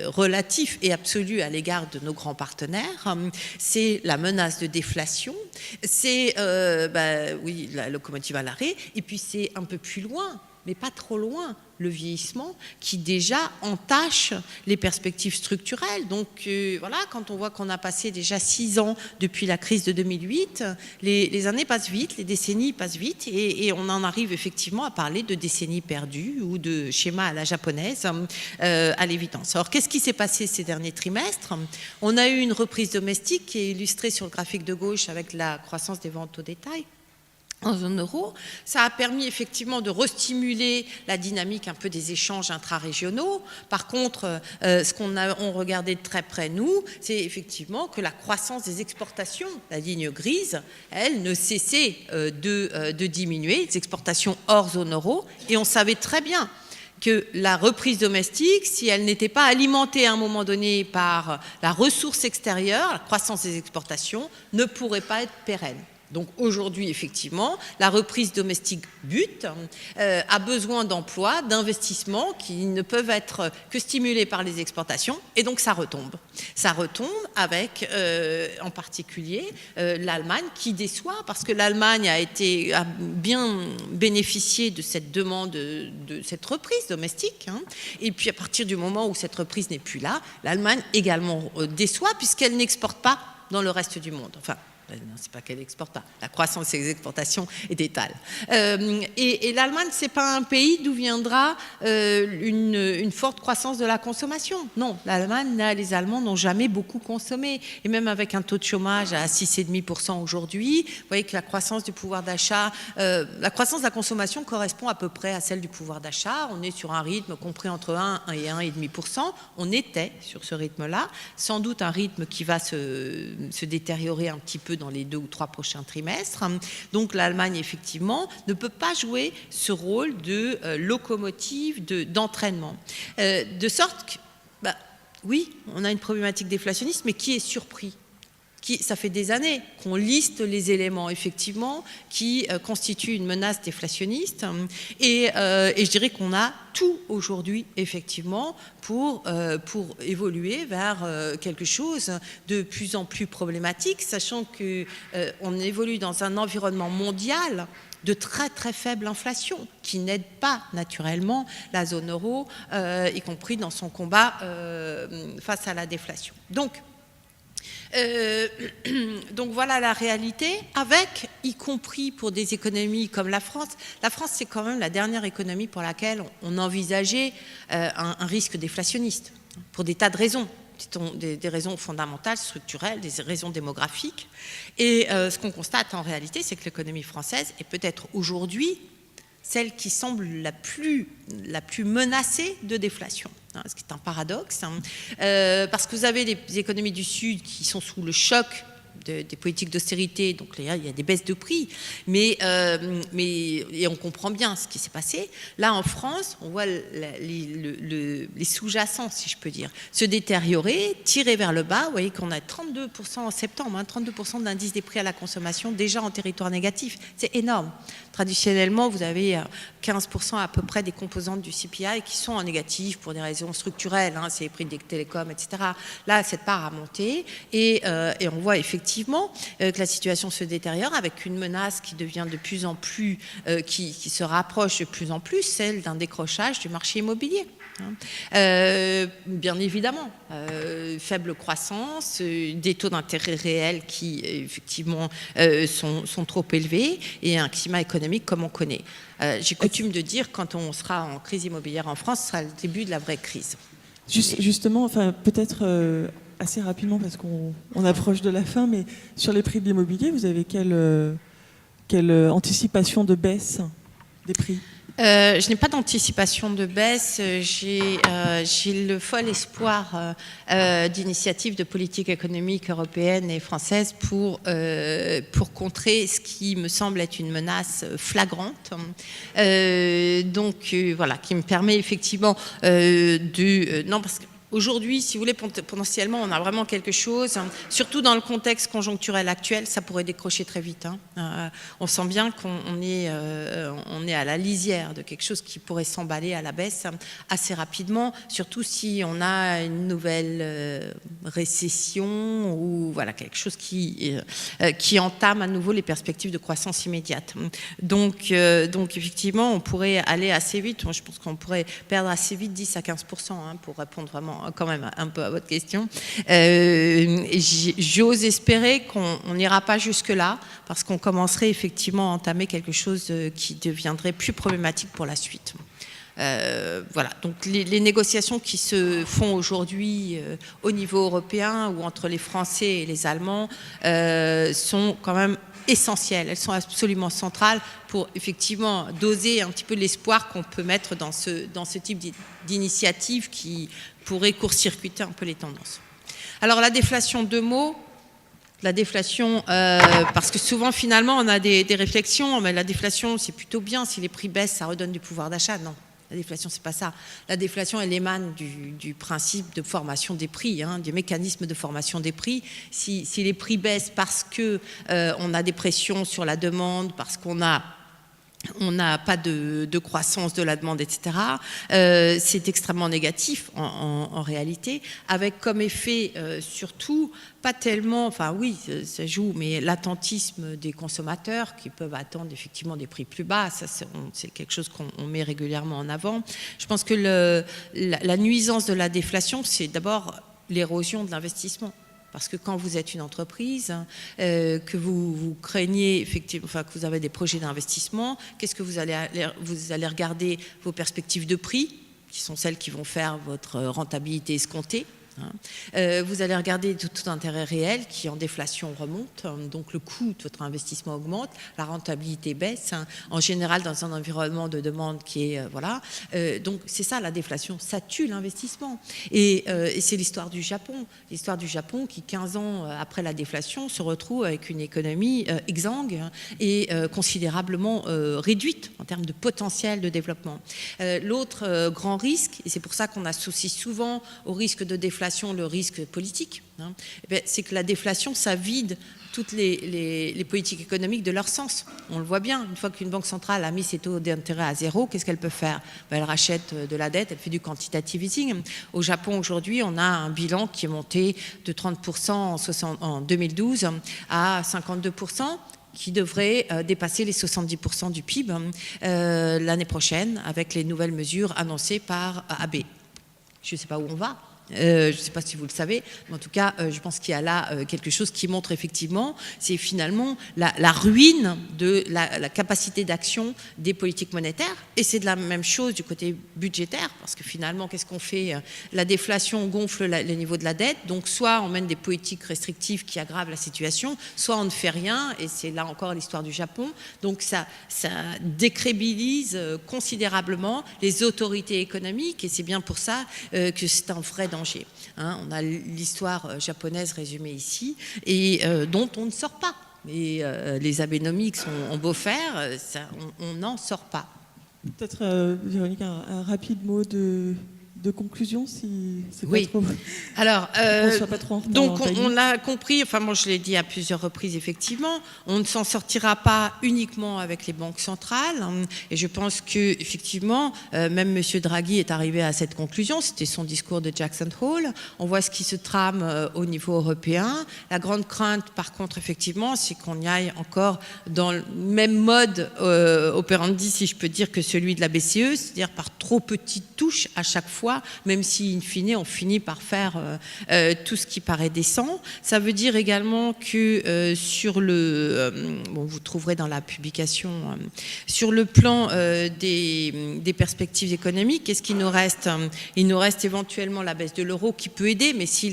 relatif et absolu à l'égard de nos grands partenaires, c'est la menace de déflation, c'est la locomotive à l'arrêt, et puis c'est un peu plus loin, mais pas trop loin, le vieillissement qui déjà entache les perspectives structurelles. Donc quand on voit qu'on a passé déjà 6 ans depuis la crise de 2008, les années passent vite, les décennies passent vite, et on en arrive effectivement à parler de décennies perdues ou de schéma à la japonaise à l'évidence. Alors qu'est-ce qui s'est passé ces derniers trimestres? On a eu une reprise domestique qui est illustrée sur le graphique de gauche avec la croissance des ventes au détail en zone euro. Ça a permis effectivement de restimuler la dynamique un peu des échanges intra-régionaux. Par contre, ce on regardait de très près, nous, c'est effectivement que la croissance des exportations, la ligne grise, elle ne cessait de diminuer, les exportations hors zone euro, et on savait très bien que la reprise domestique, si elle n'était pas alimentée à un moment donné par la ressource extérieure, la croissance des exportations, ne pourrait pas être pérenne. Donc aujourd'hui, effectivement, la reprise domestique bute, a besoin d'emplois, d'investissements qui ne peuvent être que stimulés par les exportations, et donc ça retombe. Ça retombe avec, en particulier, l'Allemagne qui déçoit, parce que l'Allemagne a bien bénéficié de cette demande, de cette reprise domestique, et puis à partir du moment où cette reprise n'est plus là, l'Allemagne également déçoit, puisqu'elle n'exporte pas dans le reste du monde. Enfin, c'est pas qu'elle exporte pas. La croissance et les exportations est étale. Et l'Allemagne, c'est pas un pays d'où viendra une forte croissance de la consommation. Non, l'Allemagne, les Allemands n'ont jamais beaucoup consommé. Et même avec un taux de chômage à 6,5% aujourd'hui, vous voyez que la croissance du pouvoir d'achat, la croissance de la consommation correspond à peu près à celle du pouvoir d'achat. On est sur un rythme compris entre 1 et 1,5%. On était sur ce rythme-là. Sans doute un rythme qui va se détériorer un petit peu dans les 2 ou 3 prochains trimestres. Donc l'Allemagne, effectivement, ne peut pas jouer ce rôle de locomotive, d'entraînement. De sorte que, oui, on a une problématique déflationniste, mais qui est surpris ? Ça fait des années qu'on liste les éléments, effectivement, qui constituent une menace déflationniste. Et je dirais qu'on a tout aujourd'hui, effectivement, pour évoluer vers quelque chose de plus en plus problématique, sachant qu'on évolue dans un environnement mondial de très très faible inflation, qui n'aide pas naturellement la zone euro, y compris dans son combat face à la déflation. Donc voilà la réalité, avec, y compris pour des économies comme la France. La France, c'est quand même la dernière économie pour laquelle on envisageait un risque déflationniste, pour des tas de raisons. Des raisons fondamentales, structurelles, des raisons démographiques. Et ce qu'on constate en réalité, c'est que l'économie française est peut-être aujourd'hui celle qui semble la plus menacée de déflation. Ce qui est un paradoxe, parce que vous avez les économies du Sud qui sont sous le choc des politiques d'austérité, donc il y a des baisses de prix, et on comprend bien ce qui s'est passé. Là, en France, on voit les sous-jacents, si je peux dire, se détériorer, tirer vers le bas. Vous voyez qu'on a 32% en septembre, 32% d'indice des prix à la consommation déjà en territoire négatif. C'est énorme. Traditionnellement, vous avez 15% à peu près des composantes du CPI qui sont en négatif pour des raisons structurelles, c'est les prix des télécoms, etc. Là, cette part a monté et on voit effectivement que la situation se détériore avec une menace qui devient de plus en plus, qui se rapproche de plus en plus, celle d'un décrochage du marché immobilier. Bien évidemment, faible croissance, des taux d'intérêt réels qui effectivement sont trop élevés et un climat économique comme on connaît. J'ai coutume de dire, quand on sera en crise immobilière en France, ce sera le début de la vraie crise. Justement, enfin peut-être assez rapidement parce qu'on approche de la fin, mais sur les prix de l'immobilier, vous avez quelle anticipation de baisse des prix ? Je n'ai pas d'anticipation de baisse. J'ai le fol espoir d'initiatives de politique économique européenne et française pour contrer ce qui me semble être une menace flagrante. Voilà, qui me permet effectivement non, parce que aujourd'hui, si vous voulez, potentiellement, on a vraiment quelque chose, surtout dans le contexte conjoncturel actuel, ça pourrait décrocher très vite. On sent bien qu'on est à la lisière de quelque chose qui pourrait s'emballer à la baisse assez rapidement, surtout si on a une nouvelle récession ou voilà, quelque chose qui entame à nouveau les perspectives de croissance immédiate. Donc effectivement, on pourrait aller assez vite. Je pense qu'on pourrait perdre assez vite 10 à 15% pour répondre vraiment quand même un peu à votre question. J'ose espérer qu'on n'ira pas jusque-là, parce qu'on commencerait effectivement à entamer quelque chose qui deviendrait plus problématique pour la suite. Voilà, donc les négociations qui se font aujourd'hui au niveau européen ou entre les Français et les Allemands sont quand même essentielles, elles sont absolument centrales pour effectivement doser un petit peu l'espoir qu'on peut mettre dans ce type d'initiative qui pourrait court-circuiter un peu les tendances. Alors la déflation, 2 mots. La déflation, parce que souvent finalement on a des réflexions, mais la déflation c'est plutôt bien, si les prix baissent ça redonne du pouvoir d'achat. Non, la déflation c'est pas ça. La déflation elle émane du principe de formation des prix, du mécanisme de formation des prix. Si les prix baissent parce que on a des pressions sur la demande, parce qu'on n'a pas de croissance de la demande, etc. C'est extrêmement négatif en réalité, avec comme effet surtout, pas tellement, enfin oui, ça joue, mais l'attentisme des consommateurs qui peuvent attendre effectivement des prix plus bas, ça c'est quelque chose qu'on met régulièrement en avant. Je pense que la nuisance de la déflation, c'est d'abord l'érosion de l'investissement. parce que quand vous êtes une entreprise, que vous craignez effectivement, enfin que vous avez des projets d'investissement, qu'est-ce que vous allez regarder vos perspectives de prix, qui sont celles qui vont faire votre rentabilité escomptée. Vous allez regarder tout intérêt réel qui en déflation remonte, donc le coût de votre investissement augmente, la rentabilité baisse, en général dans un environnement de demande qui est donc c'est ça la déflation, ça tue l'investissement et c'est l'histoire du Japon qui 15 ans après la déflation se retrouve avec une économie exsangue et considérablement réduite en termes de potentiel de développement. L'autre grand risque, et c'est pour ça qu'on associe souvent au risque de déflation le risque politique, c'est que la déflation, ça vide toutes les politiques économiques de leur sens. On le voit bien, une fois qu'une banque centrale a mis ses taux d'intérêt à zéro, qu'est-ce qu'elle peut faire ? Elle rachète de la dette, elle fait du quantitative easing. Au Japon, aujourd'hui, on a un bilan qui est monté de 30% en 2012 à 52%, qui devrait dépasser les 70% du PIB l'année prochaine, avec les nouvelles mesures annoncées par Abe. Je ne sais pas où on va. Je ne sais pas si vous le savez, mais en tout cas, je pense qu'il y a là quelque chose qui montre effectivement, c'est finalement la ruine de la capacité d'action des politiques monétaires. Et c'est de la même chose du côté budgétaire, parce que finalement, qu'est-ce qu'on fait ? La déflation gonfle le niveau de la dette, donc soit on mène des politiques restrictives qui aggravent la situation, soit on ne fait rien, et c'est là encore l'histoire du Japon. Donc ça décrédibilise considérablement les autorités économiques, et c'est bien pour ça que c'est un vrai danger. On a l'histoire japonaise résumée ici et dont on ne sort pas. Et les Abenomics ont beau faire, on n'en sort pas. Peut-être, Véronique, un rapide mot de conclusion, si c'est oui. pas trop... Alors, soit pas trop en retard, donc on a compris, enfin moi je l'ai dit à plusieurs reprises effectivement, on ne s'en sortira pas uniquement avec les banques centrales, et je pense que effectivement, même Monsieur Draghi est arrivé à cette conclusion, c'était son discours de Jackson Hole. On voit ce qui se trame au niveau européen. La grande crainte, par contre, effectivement, c'est qu'on y aille encore dans le même mode operandi, si je peux dire, que celui de la BCE, c'est-à-dire par trop petites touches à chaque fois, même si, in fine, on finit par faire tout ce qui paraît décent. Ça veut dire également que sur le... vous trouverez dans la publication, sur le plan des perspectives économiques, qu'est-ce qu'il nous reste ? Il nous reste éventuellement la baisse de l'euro qui peut aider, mais si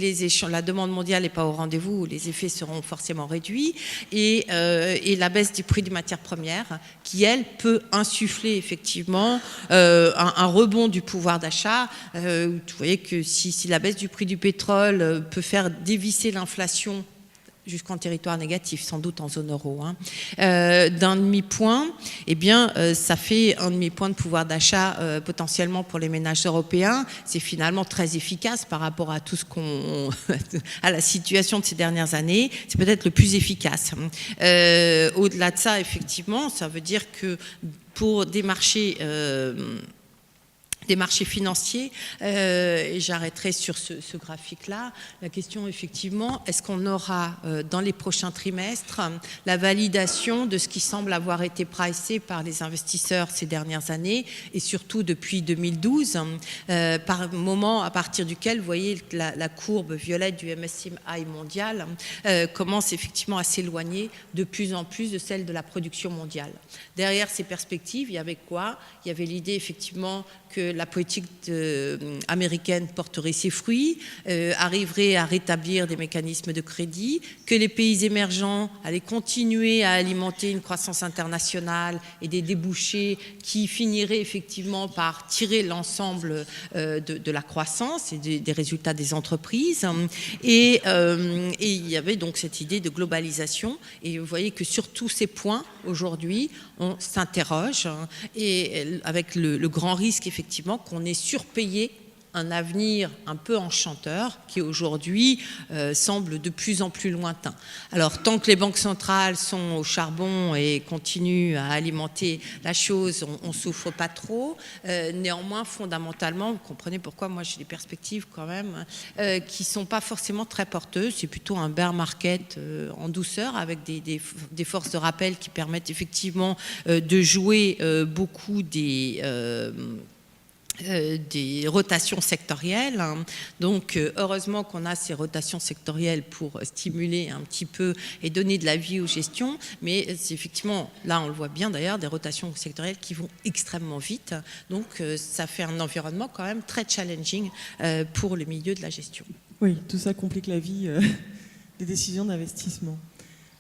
la demande mondiale n'est pas au rendez-vous, les effets seront forcément réduits, et la baisse du prix des matières premières, qui, elle, peut insuffler effectivement un rebond du pouvoir d'achat. Vous voyez que si la baisse du prix du pétrole peut faire dévisser l'inflation jusqu'en territoire négatif, sans doute en zone euro, d'un demi-point, eh bien, ça fait un demi-point de pouvoir d'achat potentiellement pour les ménages européens. C'est finalement très efficace par rapport à tout à la situation de ces dernières années. C'est peut-être le plus efficace. Au-delà de ça, effectivement, ça veut dire que pour des marchés financiers, et j'arrêterai sur ce graphique-là, la question effectivement, est-ce qu'on aura dans les prochains trimestres la validation de ce qui semble avoir été pricé par les investisseurs ces dernières années, et surtout depuis 2012, par moment à partir duquel, vous voyez, la courbe violette du MSCI mondial commence effectivement à s'éloigner de plus en plus de celle de la production mondiale. Derrière ces perspectives, il y avait quoi ? Il y avait l'idée effectivement que la politique américaine porterait ses fruits, arriverait à rétablir des mécanismes de crédit, que les pays émergents allaient continuer à alimenter une croissance internationale et des débouchés qui finiraient effectivement par tirer l'ensemble de la croissance et des résultats des entreprises. Et il y avait donc cette idée de globalisation. Et vous voyez que sur tous ces points, aujourd'hui, on s'interroge, et avec le grand risque, effectivement, qu'on ait surpayé un avenir un peu enchanteur qui aujourd'hui semble de plus en plus lointain. Alors tant que les banques centrales sont au charbon et continuent à alimenter la chose, on ne souffre pas trop. Néanmoins, fondamentalement, vous comprenez pourquoi moi j'ai des perspectives quand même qui ne sont pas forcément très porteuses. C'est plutôt un bear market en douceur, avec des forces de rappel qui permettent effectivement de jouer beaucoup des rotations sectorielles. Donc, heureusement qu'on a ces rotations sectorielles pour stimuler un petit peu et donner de la vie aux gestions. Mais c'est effectivement, là, on le voit bien d'ailleurs, des rotations sectorielles qui vont extrêmement vite. Donc, ça fait un environnement quand même très challenging pour le milieu de la gestion. Oui, tout ça complique la vie des décisions d'investissement.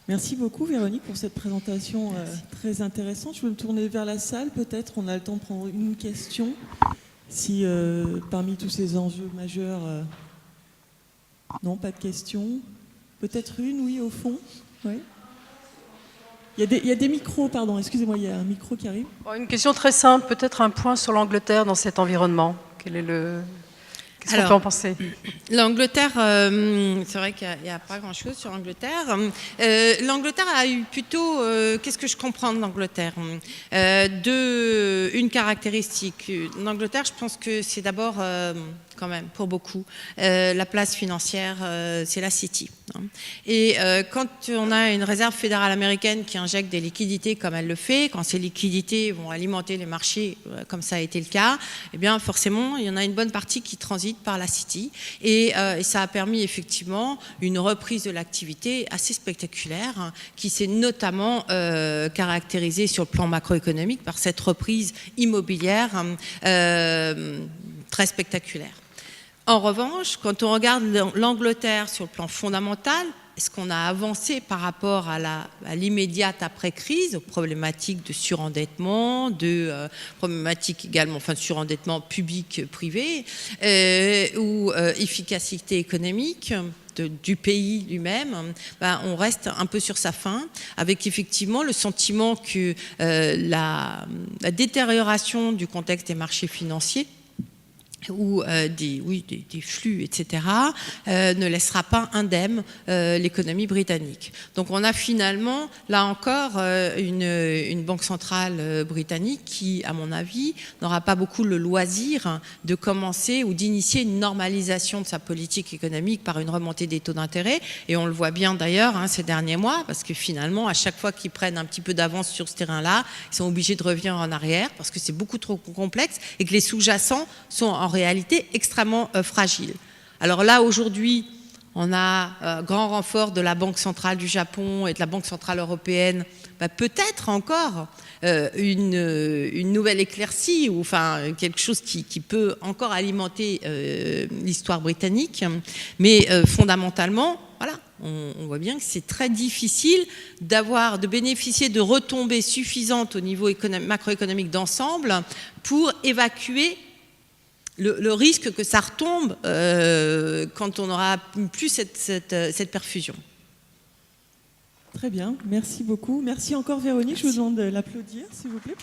Merci beaucoup Véronique pour cette présentation très intéressante. Je vais me tourner vers la salle, peut-être on a le temps de prendre une question. Si parmi tous ces enjeux majeurs, non, pas de questions. Peut-être une, oui, au fond. Oui. Il y a des micros, pardon, excusez-moi, il y a un micro qui arrive. Une question très simple, peut-être un point sur l'Angleterre dans cet environnement. Qu'est-ce qu'on peut en penser ? L'Angleterre, c'est vrai qu'il n'y a pas grand-chose sur l'Angleterre. L'Angleterre a eu plutôt, qu'est-ce que je comprends de l'Angleterre ? Une caractéristique. L'Angleterre, je pense que c'est d'abord, quand même, pour beaucoup, la place financière, c'est la City. Et quand on a une réserve fédérale américaine qui injecte des liquidités comme elle le fait, quand ces liquidités vont alimenter les marchés comme ça a été le cas, eh bien forcément il y en a une bonne partie qui transite par la City et ça a permis effectivement une reprise de l'activité assez spectaculaire qui s'est notamment caractérisée sur le plan macroéconomique par cette reprise immobilière très spectaculaire. En revanche, quand on regarde l'Angleterre sur le plan fondamental, est-ce qu'on a avancé par rapport à l'immédiate après-crise, aux problématiques de surendettement, problématiques également, enfin de surendettement public-privé, ou efficacité économique du pays lui-même, on reste un peu sur sa faim, avec effectivement le sentiment que la détérioration du contexte des marchés financiers ou des flux, etc., ne laissera pas indemne l'économie britannique. Donc on a finalement, là encore, une banque centrale britannique qui, à mon avis, n'aura pas beaucoup le loisir de commencer ou d'initier une normalisation de sa politique économique par une remontée des taux d'intérêt. Et on le voit bien d'ailleurs ces derniers mois, parce que finalement, à chaque fois qu'ils prennent un petit peu d'avance sur ce terrain-là, ils sont obligés de revenir en arrière, parce que c'est beaucoup trop complexe et que les sous-jacents sont en réalité extrêmement fragile. Alors là, aujourd'hui, on a grand renfort de la Banque centrale du Japon et de la Banque centrale européenne, peut-être encore une nouvelle éclaircie, ou enfin quelque chose qui peut encore alimenter l'histoire britannique. Mais fondamentalement, voilà, on voit bien que c'est très difficile de bénéficier de retombées suffisantes au niveau macroéconomique d'ensemble pour évacuer le risque que ça retombe quand on n'aura plus cette perfusion. Très bien, merci beaucoup. Merci encore Véronique, merci. Je vous demande de l'applaudir s'il vous plaît.